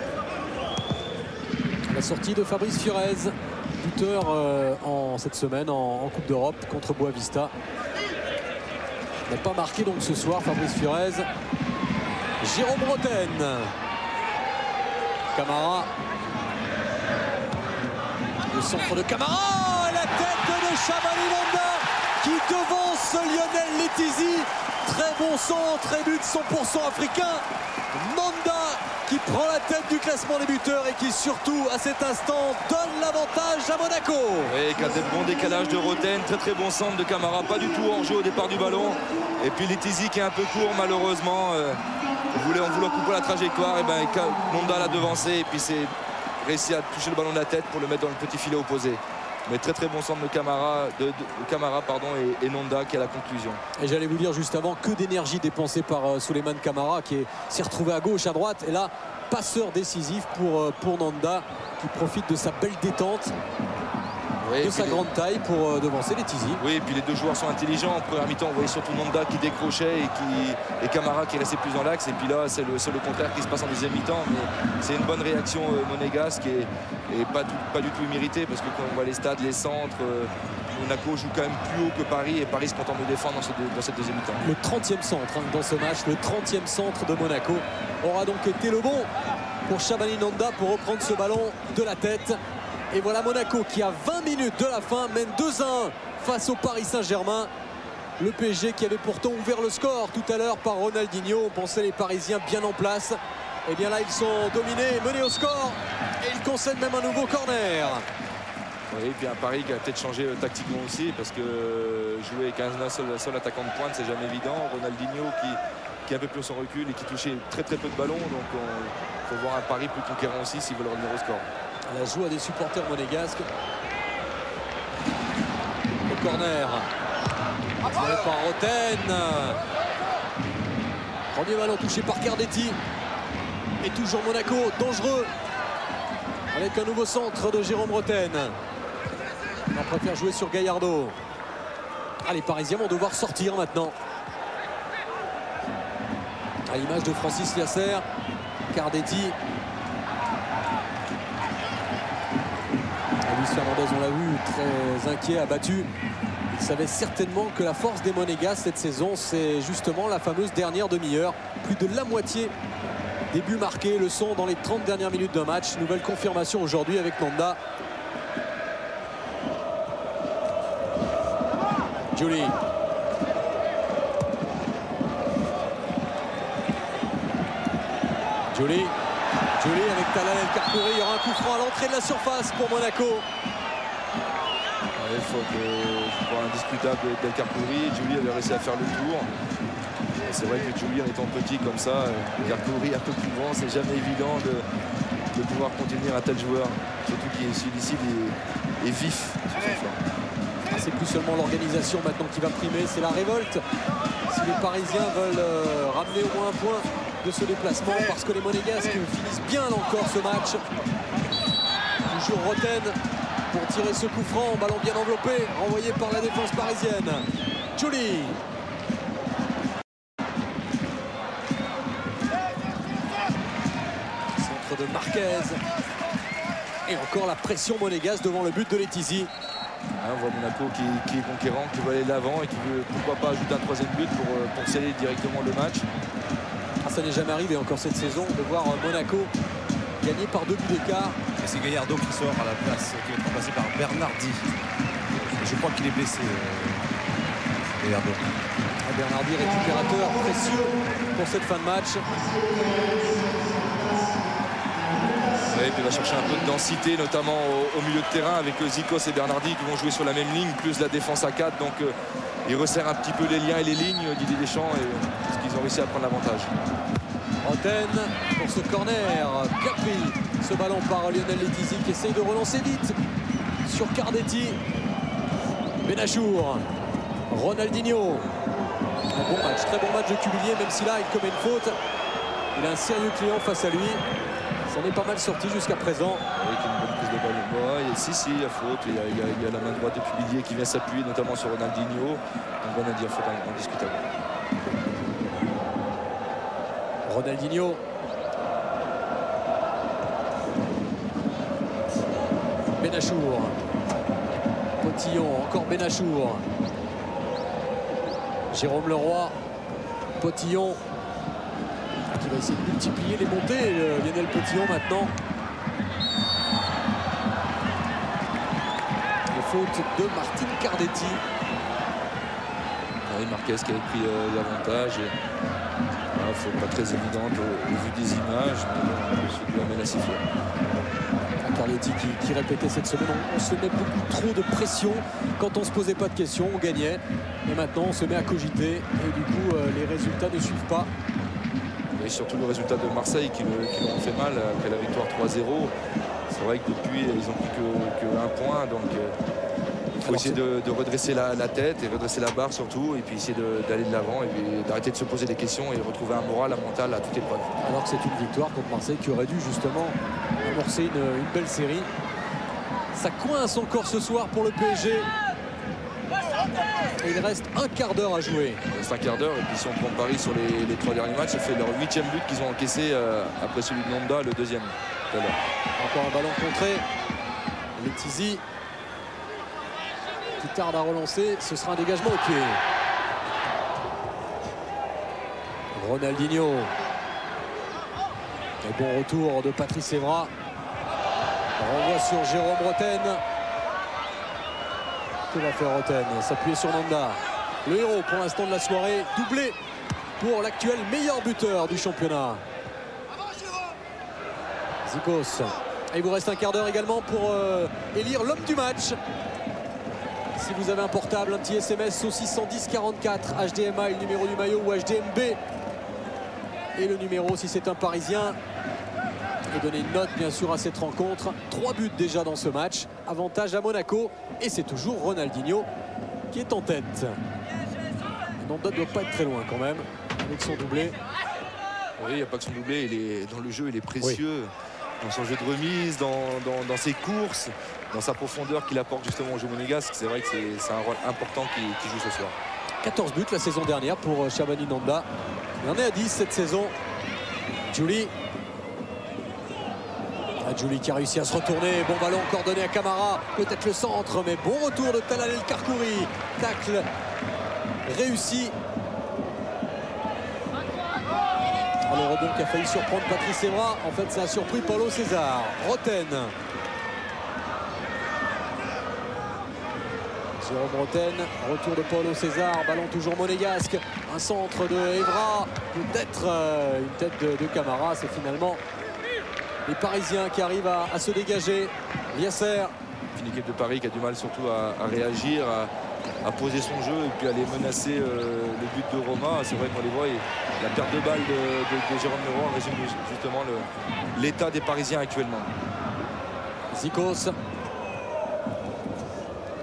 La sortie de Fabrice Fiorez, buteur cette semaine en Coupe d'Europe contre Boavista. Il n'a pas marqué donc ce soir Fabrice Fiorez. Jérôme Roten. Camara. Le centre de Camara. La tête de Chabalin Nonda qui devance Lionel Letizi. Très bon centre et but 100% africain. Nonda qui prend la tête du classement des buteurs et qui surtout à cet instant donne l'avantage à Monaco. Oui, bon décalage de Roten, très bon centre de Camara, pas du tout hors jeu au départ du ballon. Et puis Letizi qui est un peu court malheureusement. On voulait couper la trajectoire, et Nonda l'a devancé et puis c'est réussi à toucher le ballon de la tête pour le mettre dans le petit filet opposé. Mais très bon centre de Camara, et Nonda qui est la conclusion. Et j'allais vous dire juste avant, que d'énergie dépensée par Souleymane Camara qui s'est retrouvé à gauche, à droite. Et là, passeur décisif pour Nonda qui profite de sa belle détente, de sa grande taille pour devancer Letizi. Oui, et puis les deux joueurs sont intelligents. En première mi-temps, on voyait surtout Nonda qui décrochait et Camara qui restait plus dans l'axe. Et puis là, c'est le contraire qui se passe en deuxième mi-temps. Mais c'est une bonne réaction monégasque et pas du tout imméritée, parce que quand on voit les stades, les centres, Monaco joue quand même plus haut que Paris et Paris se contente de défendre dans cette deuxième mi-temps. Le 30e centre dans ce match, le 30e centre de Monaco aura donc été le bon pour Chabalin Nonda pour reprendre ce ballon de la tête. Et voilà Monaco qui à 20 minutes de la fin mène 2-1 face au Paris Saint-Germain. Le PSG qui avait pourtant ouvert le score tout à l'heure par Ronaldinho. On pensait les Parisiens bien en place. Et bien là ils sont dominés, menés au score. Et ils concèdent même un nouveau corner. Oui, et puis un Paris qui a peut-être changé tactiquement aussi, parce que jouer avec un seul attaquant de pointe, c'est jamais évident. Ronaldinho qui est un peu plus en recul et qui touchait très peu de ballons. Donc il faut voir un Paris plus conquérant aussi s'ils veulent revenir au score. La joie des supporters monégasques. Le corner. Tiré par Roten. Premier ballon touché par Cardetti. Et toujours Monaco, dangereux. Avec un nouveau centre de Jérôme Roten. On préfère jouer sur Gallardo. Ah, les Parisiens vont devoir sortir maintenant. À l'image de Francis Liasser. Cardetti. Luis Fernandez, on l'a vu, très inquiet, abattu. Il savait certainement que la force des Monégasques cette saison, c'est justement la fameuse dernière demi-heure. Plus de la moitié des buts marqués le sont dans les 30 dernières minutes d'un match. Nouvelle confirmation aujourd'hui avec Nanda. Julie. Julie avec Talal El Karkouri. Il y aura un coup franc à l'entrée de la surface pour Monaco. Il faut que indiscutable d'El Karkouri. Julie avait réussi à faire le tour. C'est vrai que Julie, en étant petit comme ça, Karkouri un peu plus grand, c'est jamais évident de pouvoir contenir un tel joueur. Surtout qui est celui-ci est vif sur son flanc. C'est plus seulement l'organisation maintenant qui va primer, c'est la révolte. Si les Parisiens veulent ramener au moins un point de ce déplacement, parce que les Monégasques finissent bien encore ce match. Toujours Roten pour tirer ce coup franc, ballon bien enveloppé, renvoyé par la défense parisienne. Julie. Centre de Marquez. Et encore la pression monégasque devant le but de Letizy. On voit Monaco qui est conquérant, qui veut aller de l'avant et qui veut pourquoi pas ajouter un troisième but pour sceller directement le match. Ça n'est jamais arrivé encore cette saison de voir Monaco gagner par 2 buts d'écart. Et c'est Gallardo qui sort à la place, qui est remplacé par Bernardi. Je crois qu'il est blessé, Gallardo. Bernardi, récupérateur précieux pour cette fin de match. Et puis il va chercher un peu de densité, notamment au milieu de terrain avec Zikos et Bernardi qui vont jouer sur la même ligne, plus la défense à 4. Donc il resserre un petit peu les liens et les lignes Didier Deschamps, et parce qu'ils ont réussi à prendre l'avantage. Roten pour ce corner, bien pris ce ballon par Lionel Letizy qui essaye de relancer vite sur Cardetti. Benachour, Ronaldinho. Un bon match, très bon match de Cuvillier, même si là il commet une faute. Il a un sérieux client face à lui. Ça en est pas mal sorti jusqu'à présent. Avec une bonne prise de ballon. Ouais, il y a faute. Il y a la main droite de Cuvillier qui vient s'appuyer notamment sur Ronaldinho. Donc on a dit faute indiscutable. Ronaldinho. Benachour. Potillon, encore Benachour. Jérôme Leroy. Potillon. Qui va essayer de multiplier les montées. Lionel Potillon maintenant. La faute de Martin Cardetti. Oui, Marquez qui avait pris l'avantage. Faute pas très évidente au vu des images, mais celui qui amène la siffler. Carletti qui répétait cette semaine, on se met beaucoup trop de pression. Quand on se posait pas de questions, on gagnait. Et maintenant, on se met à cogiter. Et du coup, les résultats ne suivent pas. Et surtout le résultat de Marseille qui leur ont fait mal après la victoire 3-0. C'est vrai que depuis, ils n'ont plus que 1 point. Donc, il faut essayer de redresser la tête et redresser la barre surtout. Et puis essayer d'aller de l'avant et d'arrêter de se poser des questions et retrouver un moral, un mental à toute épreuve. Alors que c'est une victoire contre Marseille qui aurait dû justement amorcer une belle série. Ça coince encore ce soir pour le PSG. Et il reste un quart d'heure à jouer. Il reste un quart d'heure et puis si on prend Paris sur les 3 derniers matchs, ça fait leur 8e but qu'ils ont encaissé après celui de Nanda, le 2e. Encore un ballon contré. Letizy qui tarde à relancer, ce sera un dégagement au pied. Ronaldinho. Et bon retour de Patrice Evra. Renvoi sur Jérôme Roten. Que va faire Roten? S'appuyer sur Nanda. Le héros pour l'instant de la soirée, doublé pour l'actuel meilleur buteur du championnat. Zikos. Et il vous reste un quart d'heure également pour élire l'homme du match. Si vous avez un portable, un petit SMS au 610 44 HDMI, le numéro du maillot, ou HDMB. Et le numéro si c'est un Parisien. Et donner une note bien sûr à cette rencontre. 3 buts déjà dans ce match. Avantage à Monaco. Et c'est toujours Ronaldinho qui est en tête. Nanda ne doit pas être très loin quand même avec son doublé. Oui, il n'y a pas que son doublé. Dans le jeu, il est précieux. Oui. Dans son jeu de remise, dans ses courses, dans sa profondeur qu'il apporte justement au jeu monégasque. C'est vrai que c'est un rôle important qui joue ce soir. 14 buts la saison dernière pour Shabani Nanda. Il en est à 10 cette saison. Julie. Adjouli qui a réussi à se retourner. Bon ballon encore donné à Camara. Peut-être le centre, mais bon retour de Talal El Karkouri. Tacle réussi. Le rebond qui a failli surprendre Patrice Evra. En fait, ça a surpris Paulo César. Roten. Jérôme Roten. Retour de Paulo César. Ballon toujours monégasque. Un centre de Evra. Peut-être une tête de Camara. C'est finalement les Parisiens qui arrivent à se dégager. Yasser. Une équipe de Paris qui a du mal surtout à réagir, à poser son jeu et puis à aller menacer le but de Roma. C'est vrai qu'on les voit. La perte de balle de Jérôme Leroy résume justement l'état des Parisiens actuellement. Zikos.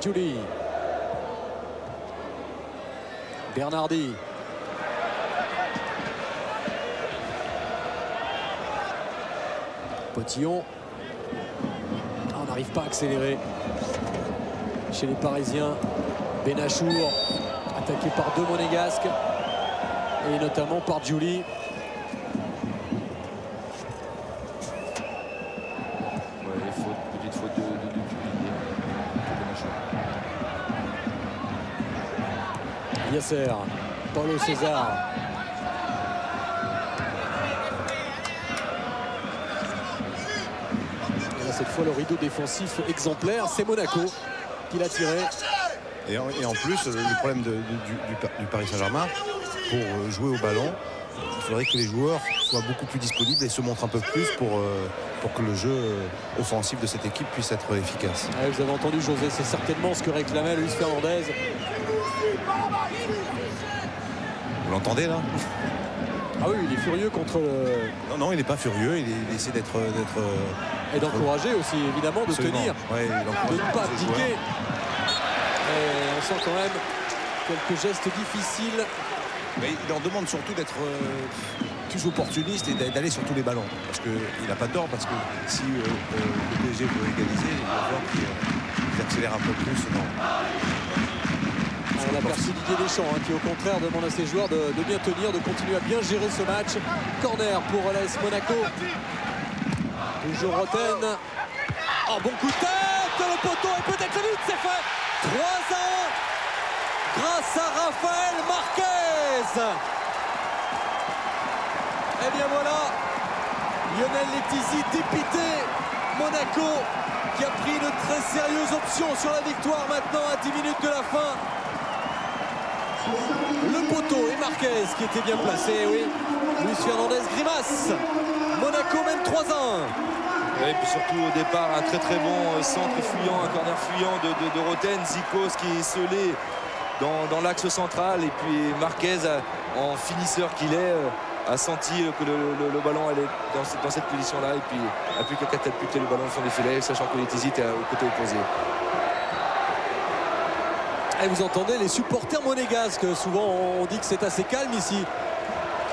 Giuli. Bernardi. Potillon. On n'arrive pas à accélérer chez les Parisiens. Benachour, attaqué par deux Monégasques et notamment par Giuli. Petite faute de Giuli. Yasser, Paulo César. Et là, cette fois, le rideau défensif exemplaire, c'est Monaco qui l'a tiré. Et en plus, le problème du Paris Saint-Germain, pour jouer au ballon, il faudrait que les joueurs soient beaucoup plus disponibles et se montrent un peu plus pour que le jeu offensif de cette équipe puisse être efficace. Ah, vous avez entendu José, c'est certainement ce que réclamait Luis Fernandez. Vous l'entendez là? Ah oui, il est furieux contre le... Non, il n'est pas furieux, il essaie d'être... Et d'encourager aussi, évidemment, de Absolument. tenir, Ouais, de ne pas piquer. Et on sent quand même quelques gestes difficiles. Mais il leur demande surtout d'être plus opportuniste et d'aller sur tous les ballons. Parce qu'il n'a pas tort, parce que si le PSG veut égaliser, il va falloir qu'ils accélèrent un peu plus. On a perçu Didier Deschamps qui au contraire demande à ses joueurs de bien tenir, de continuer à bien gérer ce match. Corner pour l'AS Monaco. Toujours Roten. Oh, bon coup de tête, le poteau et peut-être le but, c'est fait. 3-1 grâce à Rafael Marquez. Et bien voilà, Lionel Letizia dépité. Monaco qui a pris une très sérieuse option sur la victoire maintenant à 10 minutes de la fin. Le poteau et Marquez qui était bien placé, oui. Luis Fernandez grimace. Monaco mène 3-1. Et puis surtout au départ un très bon centre fuyant, un corner fuyant de Roten. Zikos qui est scellé dans l'axe central et puis Marquez en finisseur qu'il est a senti que le ballon allait dans cette position là et puis a pu que catapulter le ballon au fond des filets, sachant que Letizia était au côté opposé. Et vous entendez les supporters monégasques, souvent on dit que c'est assez calme ici.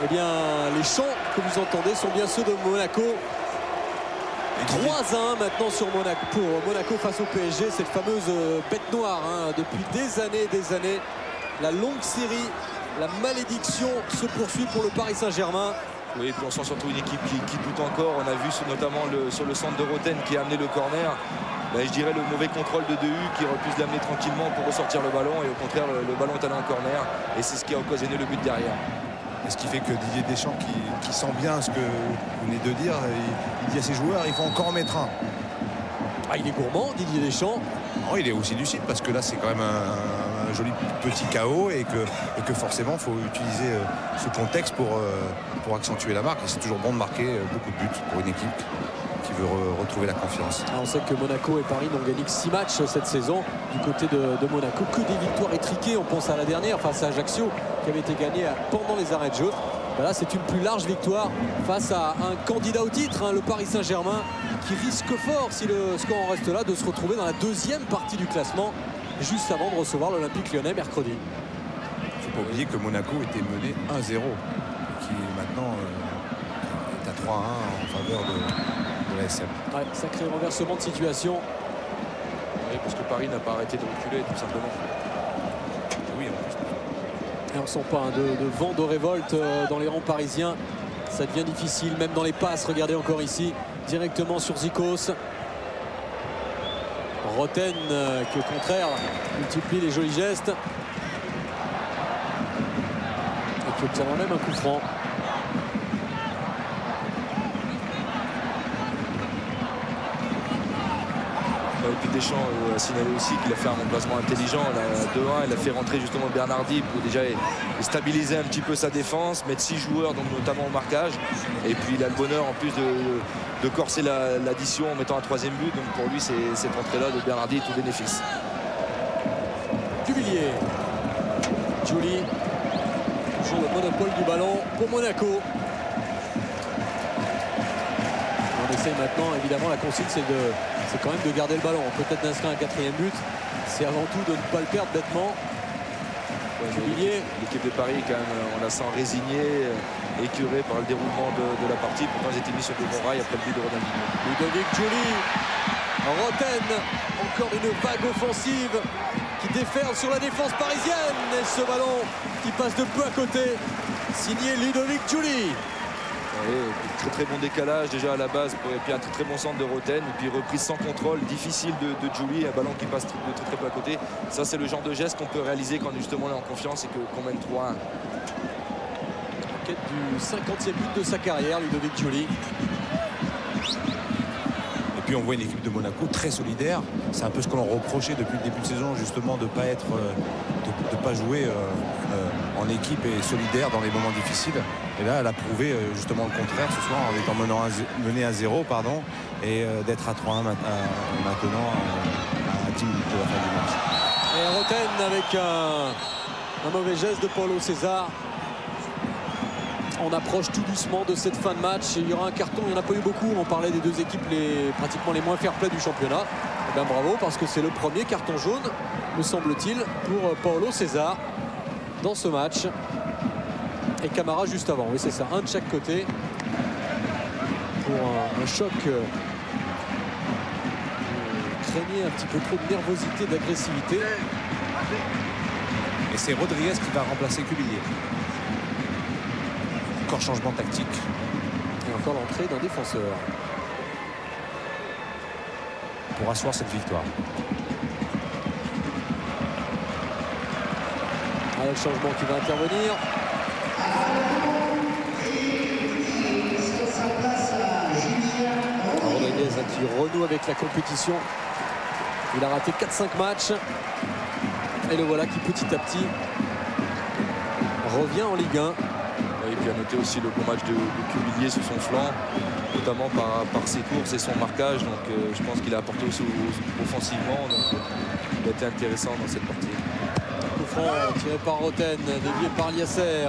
Eh bien les chants que vous entendez sont bien ceux de Monaco. 3-1 maintenant pour Monaco face au PSG, cette fameuse bête noire depuis des années. La longue série, la malédiction se poursuit pour le Paris Saint-Germain. Oui, et puis on sent surtout une équipe qui doute encore. On a vu notamment sur le centre de Roten qui a amené le corner. Je dirais le mauvais contrôle de Dehu qui aurait pu se l'amener tranquillement pour ressortir le ballon. Et au contraire, le ballon est allé en corner. Et c'est ce qui a occasionné le but derrière. Et ce qui fait que Didier Deschamps, qui sent bien ce que vous venez de dire, il dit à ses joueurs, il faut encore en mettre un. Ah, il est gourmand, Didier Deschamps. Non, il est aussi lucide parce que là, c'est quand même un joli petit chaos et que forcément, il faut utiliser ce contexte pour accentuer la marque. Et c'est toujours bon de marquer beaucoup de buts pour une équipe qui veut retrouver la confiance. On sait que Monaco et Paris n'ont gagné que 6 matchs cette saison. Du côté de Monaco, que des victoires étriquées. On pense à la dernière face à Ajaccio qui avait été gagnée pendant les arrêts de jeu. Là, c'est une plus large victoire face à un candidat au titre, le Paris Saint-Germain, qui risque fort, si le score en reste là, de se retrouver dans la deuxième partie du classement, juste avant de recevoir l'Olympique Lyonnais mercredi. Il ne faut pas oublier que Monaco était mené 1-0, qui maintenant est à 3-1 en faveur de l'ASM. Ouais, sacré renversement de situation. Oui, parce que Paris n'a pas arrêté de reculer, tout simplement. Oui, en plus. Et on ne sent pas de vent de révolte dans les rangs parisiens. Ça devient difficile, même dans les passes. Regardez encore ici. directement sur Zikos. Roten qui au contraire multiplie les jolis gestes. Et qui obtiendra même un coup franc. Et puis Deschamps a signalé aussi qu'il a fait un remplacement intelligent. La 2-1, il a fait rentrer justement Bernardi pour déjà stabiliser un petit peu sa défense, mettre 6 joueurs, donc notamment au marquage. Et puis il a le bonheur en plus de corser l'addition en mettant un 3e but. Donc pour lui, cette entrée-là de Bernardi est tout bénéfice. Duvillier. Giuli. Toujours le monopole du ballon pour Monaco. On essaye maintenant, évidemment, la consigne, c'est quand même de garder le ballon. Peut-être d'inscrire un 4e but. C'est avant tout de ne pas le perdre bêtement. L'équipe de Paris est quand même, on la sent résignée, écœurée par le déroulement de la partie. Pourtant, ils étaient mis sur de bons rails après le but de Ronaldinho. Ludovic Giuli. Roten. Encore une vague offensive qui déferle sur la défense parisienne. Et ce ballon qui passe de peu à côté. Signé Ludovic Giuli. Très très bon décalage déjà à la base, et puis un très très bon centre de Roten, et puis reprise sans contrôle difficile de Giuli, un ballon qui passe très peu à côté. Ça, c'est le genre de geste qu'on peut réaliser quand justement on est en confiance et qu'on mène 3-1. En quête du 50e but de sa carrière, Ludovic Giuli. Et puis on voit une équipe de Monaco très solidaire. C'est un peu ce qu'on leur reprochait depuis le début de saison, justement, de ne pas jouer en équipe et solidaire dans les moments difficiles. Et là, elle a prouvé justement le contraire ce soir en étant menée à 0, pardon, et d'être à 3-1 maintenant à 10 minutes de la fin du match. Et Roten avec un mauvais geste de Paulo César. On approche tout doucement de cette fin de match. Il y aura un carton, il n'y en a pas eu beaucoup. On parlait des deux équipes pratiquement les moins fair-play du championnat. Et bien bravo, parce que c'est le premier carton jaune, me semble-t-il, pour Paulo César dans ce match. Et Camara juste avant, oui c'est ça, un de chaque côté pour un choc. Craignait un petit peu trop de nervosité, d'agressivité. Et c'est Rodriguez qui va remplacer Cuvillier. Encore changement tactique. Et encore l'entrée d'un défenseur pour asseoir cette victoire. Ah, le changement qui va intervenir. Rodriguez qui renoue avec la compétition. Il a raté 4-5 matchs. Et le voilà qui petit à petit revient en Ligue 1. Et puis à noter aussi le bon match de Cuvillier sur son flanc, notamment par ses courses et son marquage. Donc je pense qu'il a apporté aussi offensivement. Donc il a été intéressant dans cette partie. Coup franc tiré par Roten, dévié par Liasser,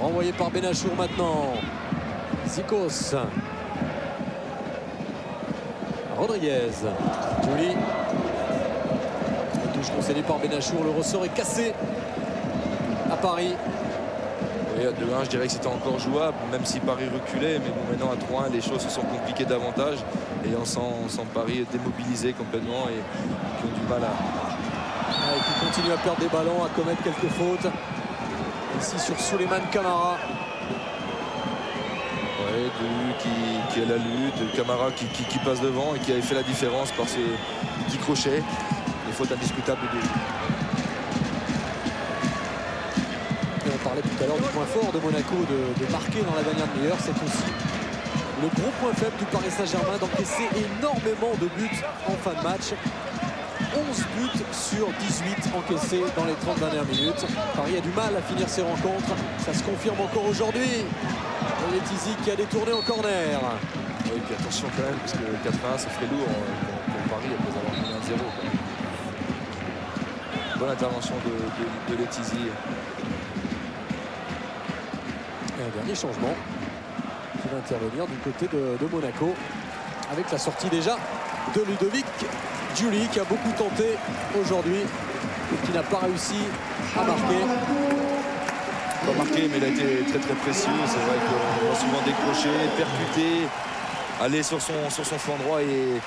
renvoyé par Benachour maintenant. Zikos. Rodriguez. Giuli. Touche concédée par Benachour. Le ressort est cassé à Paris. Et à 2-1, je dirais que c'était encore jouable, même si Paris reculait. Mais bon, maintenant à 3-1, les choses se sont compliquées davantage. Et on sent Paris démobilisé complètement et qui ont du mal à... Et qui continue à perdre des ballons, à commettre quelques fautes. Ici sur Souleymane Camara. Ouais, qui est la lutte, Camara qui passe devant et qui avait fait la différence par ce petit crochet. Des fautes indiscutables de Giuli. On parlait tout à l'heure du point fort de Monaco de marquer dans la dernière demi-heure. C'est aussi le gros point faible du Paris Saint-Germain d'encaisser énormément de buts en fin de match. 11 buts sur 18 encaissés dans les 30 dernières minutes. Paris a du mal à finir ses rencontres. Ça se confirme encore aujourd'hui. Letizy qui a détourné en corner. Oui, et puis attention quand même, parce que 4-1, ça ferait lourd pour Paris après avoir mis 1-0. Bonne intervention de Letizy. Et un dernier changement qui va intervenir du côté de Monaco avec la sortie déjà de Ludovic Giuli qui a beaucoup tenté aujourd'hui et qui n'a pas réussi à marquer. Pas marqué, mais il a été très très précieux. C'est vrai qu'on va souvent décrocher, percuter, aller sur son flanc droit et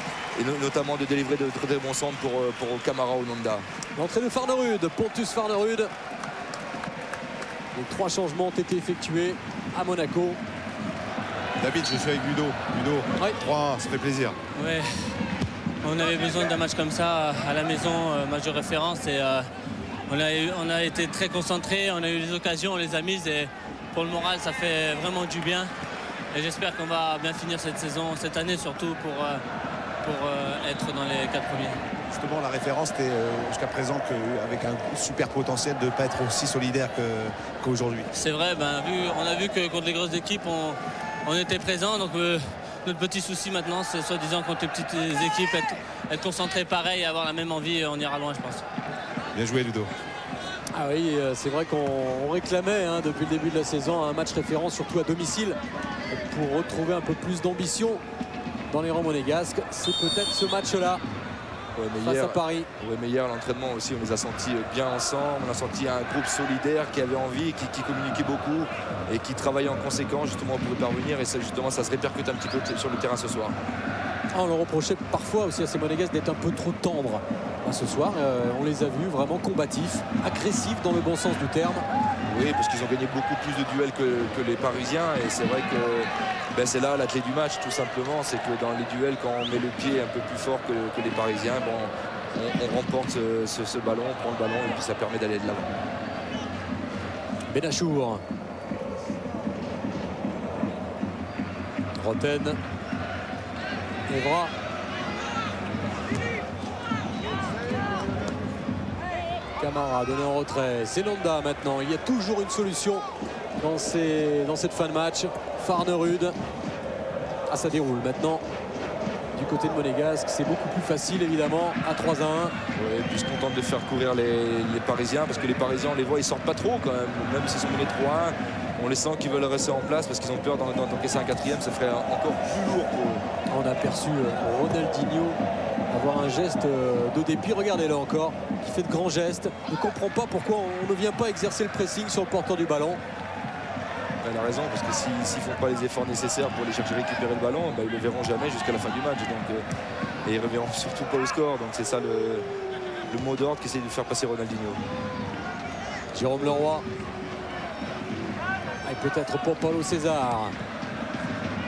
notamment de délivrer de très bons centres pour Camara ou Nanda. L'entrée de Farnerud, Pontus Farnerud. Les 3 changements ont été effectués à Monaco. David, je suis avec Ludo. Ludo, Oui. 3-1, ça fait plaisir. Ouais, on avait besoin d'un match comme ça à la maison, match de référence. Et on a été très concentrés, on a eu les occasions, on les a mises. Et pour le moral, ça fait vraiment du bien. Et j'espère qu'on va bien finir cette saison, cette année surtout, pour être dans les 4 premiers. Justement, la référence, c'était jusqu'à présent avec un super potentiel de ne pas être aussi solidaire qu'aujourd'hui. C'est vrai, on a vu que contre les grosses équipes, on était présent. Donc notre petit souci maintenant, c'est soi-disant contre les petites équipes, être concentré pareil et avoir la même envie, on ira loin, je pense. Bien joué, Ludo. Ah oui, c'est vrai qu'on réclamait depuis le début de la saison un match référence, surtout à domicile, pour retrouver un peu plus d'ambition dans les rangs monégasques. C'est peut-être ce match-là. Ouais, face à Paris. Ouais, mais hier, l'entraînement aussi, on les a sentis bien ensemble. On a senti un groupe solidaire qui avait envie, qui communiquait beaucoup et qui travaillait en conséquence justement pour y parvenir. Et ça, justement, ça se répercute un petit peu sur le terrain ce soir. On leur reprochait parfois aussi à ces Monégasques d'être un peu trop tendres. Ce soir, on les a vus vraiment combatifs, agressifs dans le bon sens du terme. Oui, parce qu'ils ont gagné beaucoup plus de duels que les Parisiens. Et c'est vrai que c'est là la clé du match, tout simplement. C'est que dans les duels, quand on met le pied un peu plus fort que les Parisiens, on remporte ce ballon, on prend le ballon et puis ça permet d'aller de l'avant. Benachour. Roten. Evra. Camara donné en retrait. C'est Nonda maintenant. Il y a toujours une solution dans cette fin de match. Farnerud. Ah, ça déroule maintenant. Du côté de Monégasque, c'est beaucoup plus facile évidemment à 3-1. Ouais, et puis se contente de faire courir les Parisiens, parce que les Parisiens, on les voit, ils sortent pas trop quand même s'ils sont menés 3-1. On les sent qu'ils veulent rester en place parce qu'ils ont peur d'encaisser un quatrième, ça ferait encore plus lourd pour eux. On a aperçu Ronaldinho avoir un geste de dépit. Regardez là encore, qui fait de grands gestes. Ne comprend pas pourquoi on ne vient pas exercer le pressing sur le porteur du ballon. Elle a raison, parce que s'ils ne font pas les efforts nécessaires pour aller chercher récupérer le ballon, ils ne le verront jamais jusqu'à la fin du match. Et ils ne reviendront surtout pas au score. Donc c'est ça le mot d'ordre qu'essaie de faire passer Ronaldinho. Jérôme Leroy. Et peut-être pour Paulo César.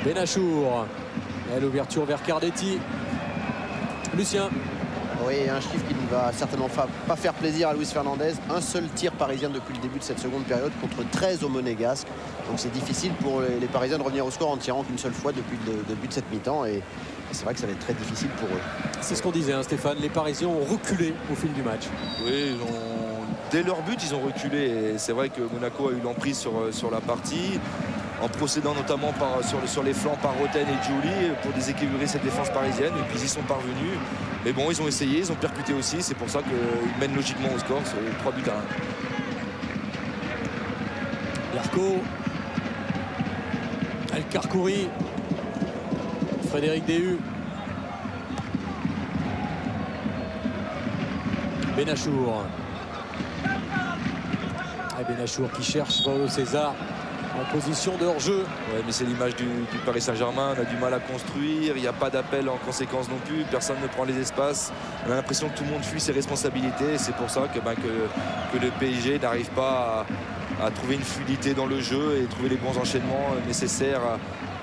Benachour. Et l'ouverture vers Cardetti. Lucien. Oui, un chiffre qui ne va certainement pas faire plaisir à Luis Fernandez. Un seul tir parisien depuis le début de cette seconde période contre 13 au Monégasque. Donc c'est difficile pour les Parisiens de revenir au score en tirant qu'une seule fois depuis le début de cette mi-temps. Et c'est vrai que ça va être très difficile pour eux. C'est ce qu'on disait, Stéphane. Les Parisiens ont reculé au fil du match. Oui, dès leur but, ils ont reculé. Et c'est vrai que Monaco a eu l'emprise sur la partie, en procédant notamment sur les flancs par Roten et Giuli pour déséquilibrer cette défense parisienne. Et puis ils y sont parvenus. Mais bon, ils ont essayé, ils ont percuté aussi. C'est pour ça qu'ils mènent logiquement au score, c'est 3 buts à 1. Larco. El Karkouri. Frédéric Déhu. Benachour. Benachour qui cherche Paulo César en position de hors-jeu. Ouais, mais c'est l'image du Paris Saint-Germain. On a du mal à construire, il n'y a pas d'appel en conséquence non plus, personne ne prend les espaces. On a l'impression que tout le monde fuit ses responsabilités. C'est pour ça que le PSG n'arrive pas à trouver une fluidité dans le jeu et trouver les bons enchaînements nécessaires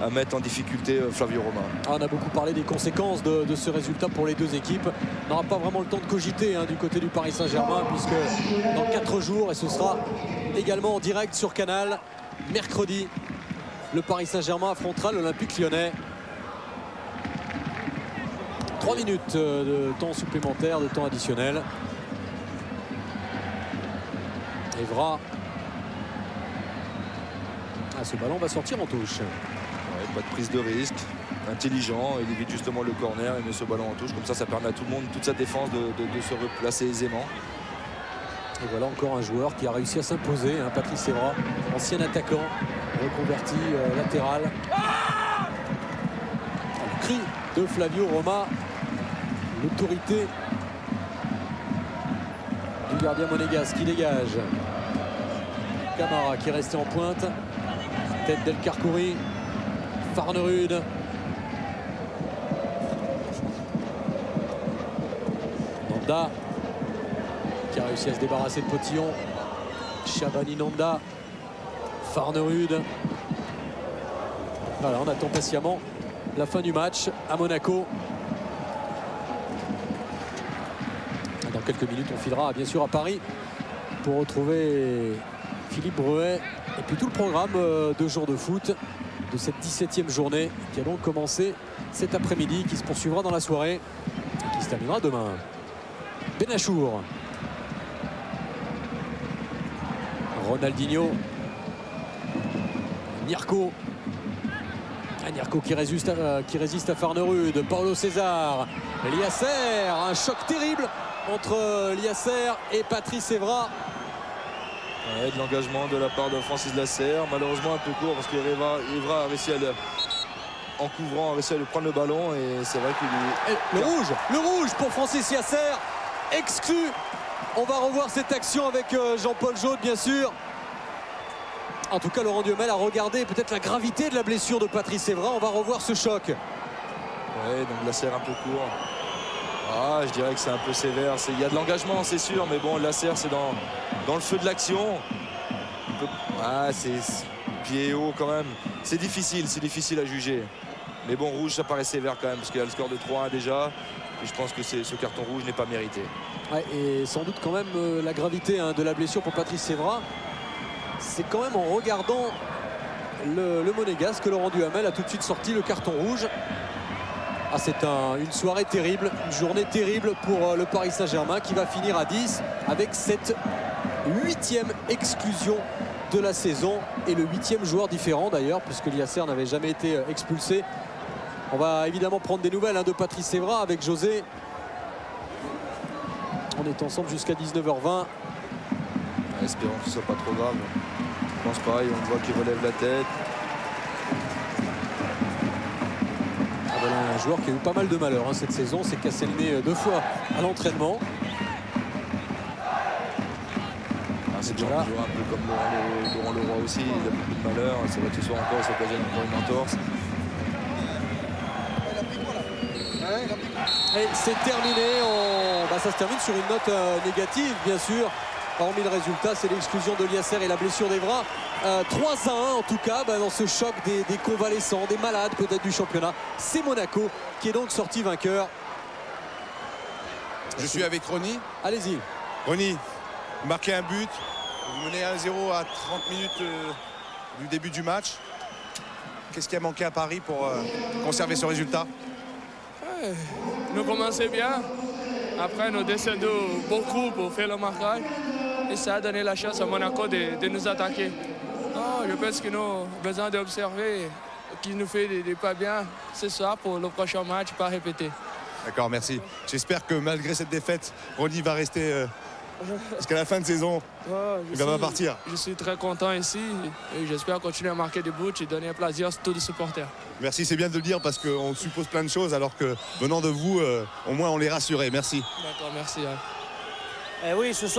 à mettre en difficulté Flavio Roma. On a beaucoup parlé des conséquences de ce résultat pour les deux équipes. On n'aura pas vraiment le temps de cogiter du côté du Paris Saint-Germain, puisque dans 4 jours, et ce sera également en direct sur Canal, mercredi, le Paris Saint-Germain affrontera l'Olympique Lyonnais. 3 minutes de temps supplémentaire, de temps additionnel. Evra. Ce ballon va sortir en touche. Ouais, pas de prise de risque, intelligent, il évite justement le corner et met ce ballon en touche. Comme ça permet à tout le monde, toute sa défense de se replacer aisément. Et voilà encore un joueur qui a réussi à s'imposer, Patrice Evra, ancien attaquant, reconverti latéral. Le cri de Flavio Roma, l'autorité du gardien monégasque qui dégage. Camara qui est resté en pointe. Tête d'El Karkouri. Farnerud. Nonda qui a réussi à se débarrasser de Potillon. Chabani Nonda. Farnerud. Voilà, on attend patiemment la fin du match à Monaco. Dans quelques minutes, on filera bien sûr à Paris pour retrouver Philippe Bruet et puis tout le programme de jour de foot de cette 17e journée qui a donc commencé cet après-midi, qui se poursuivra dans la soirée et qui se terminera demain. Benachour, Ronaldinho, Nirko. Nirko qui résiste à Farnerud, Paulo César, Liasser, un choc terrible entre Liasser et Patrice Evra. Ouais, de l'engagement de la part de Francis Lasserre, malheureusement un peu court parce qu'Evra a réussi en couvrant, a réussi à lui prendre le ballon et c'est vrai qu'il est... Le rouge pour Francis Lasser, exclu. On va revoir cette action avec Jean-Paul Jaude bien sûr. En tout cas, Laurent Duhamel a regardé peut-être la gravité de la blessure de Patrice Evra. On va revoir ce choc. Ouais, donc Lasserre un peu court. Ah, je dirais que c'est un peu sévère. Il y a de l'engagement, c'est sûr, mais bon, Lasserre, c'est dans le feu de l'action. Ah, c'est pied haut quand même. C'est difficile à juger. Mais bon, rouge, ça paraît sévère quand même, parce qu'il y a le score de 3-1 déjà. Et je pense que ce carton rouge n'est pas mérité. Ouais, et sans doute quand même la gravité de la blessure pour Patrice Evra. C'est quand même en regardant le Monégasque que Laurent Duhamel a tout de suite sorti le carton rouge. Ah, c'est une soirée terrible, une journée terrible pour le Paris Saint-Germain qui va finir à 10 avec cette 8e exclusion de la saison et le 8e joueur différent d'ailleurs, puisque Liasser n'avait jamais été expulsé. On va évidemment prendre des nouvelles de Patrice Evra avec José. On est ensemble jusqu'à 19h20. Espérons que ce soit pas trop grave. Je pense pareil, on voit qu'il relève la tête. Voilà un joueur qui a eu pas mal de malheur cette saison, s'est cassé le nez 2 fois à l'entraînement. C'est déjà un joueur un peu comme Laurent Leroy aussi, il a beaucoup de malheur. C'est vrai que ce soir encore, ça occasionne encore une entorse. Et c'est terminé. Ça se termine sur une note négative, bien sûr. Hormis le résultat, c'est l'exclusion de Liasser et la blessure d'Evra. 3-1 en tout cas dans ce choc des convalescents, des malades peut-être du championnat. C'est Monaco qui est donc sorti vainqueur. Je suis avec Ronny. Allez-y. Ronny, vous marquez un but, vous menez 1-0 à 30 minutes du début du match. Qu'est-ce qui a manqué à Paris pour conserver ce résultat? Nous commençons bien. Après, nous descendons beaucoup pour faire le marquage. Et ça a donné la chance à Monaco de nous attaquer. Non, je pense que nous avons besoin d'observer qui nous fait des pas bien ce soir pour le prochain match, pas répéter. D'accord, merci. J'espère que malgré cette défaite, Ronny va rester jusqu'à la fin de saison. Il va pas partir. Je suis très content ici et j'espère continuer à marquer des buts et donner un plaisir à tous les supporters. Merci, c'est bien de le dire parce qu'on suppose plein de choses alors que venant de vous, au moins on les rassurait. Merci. D'accord, merci. Eh oui, ce sont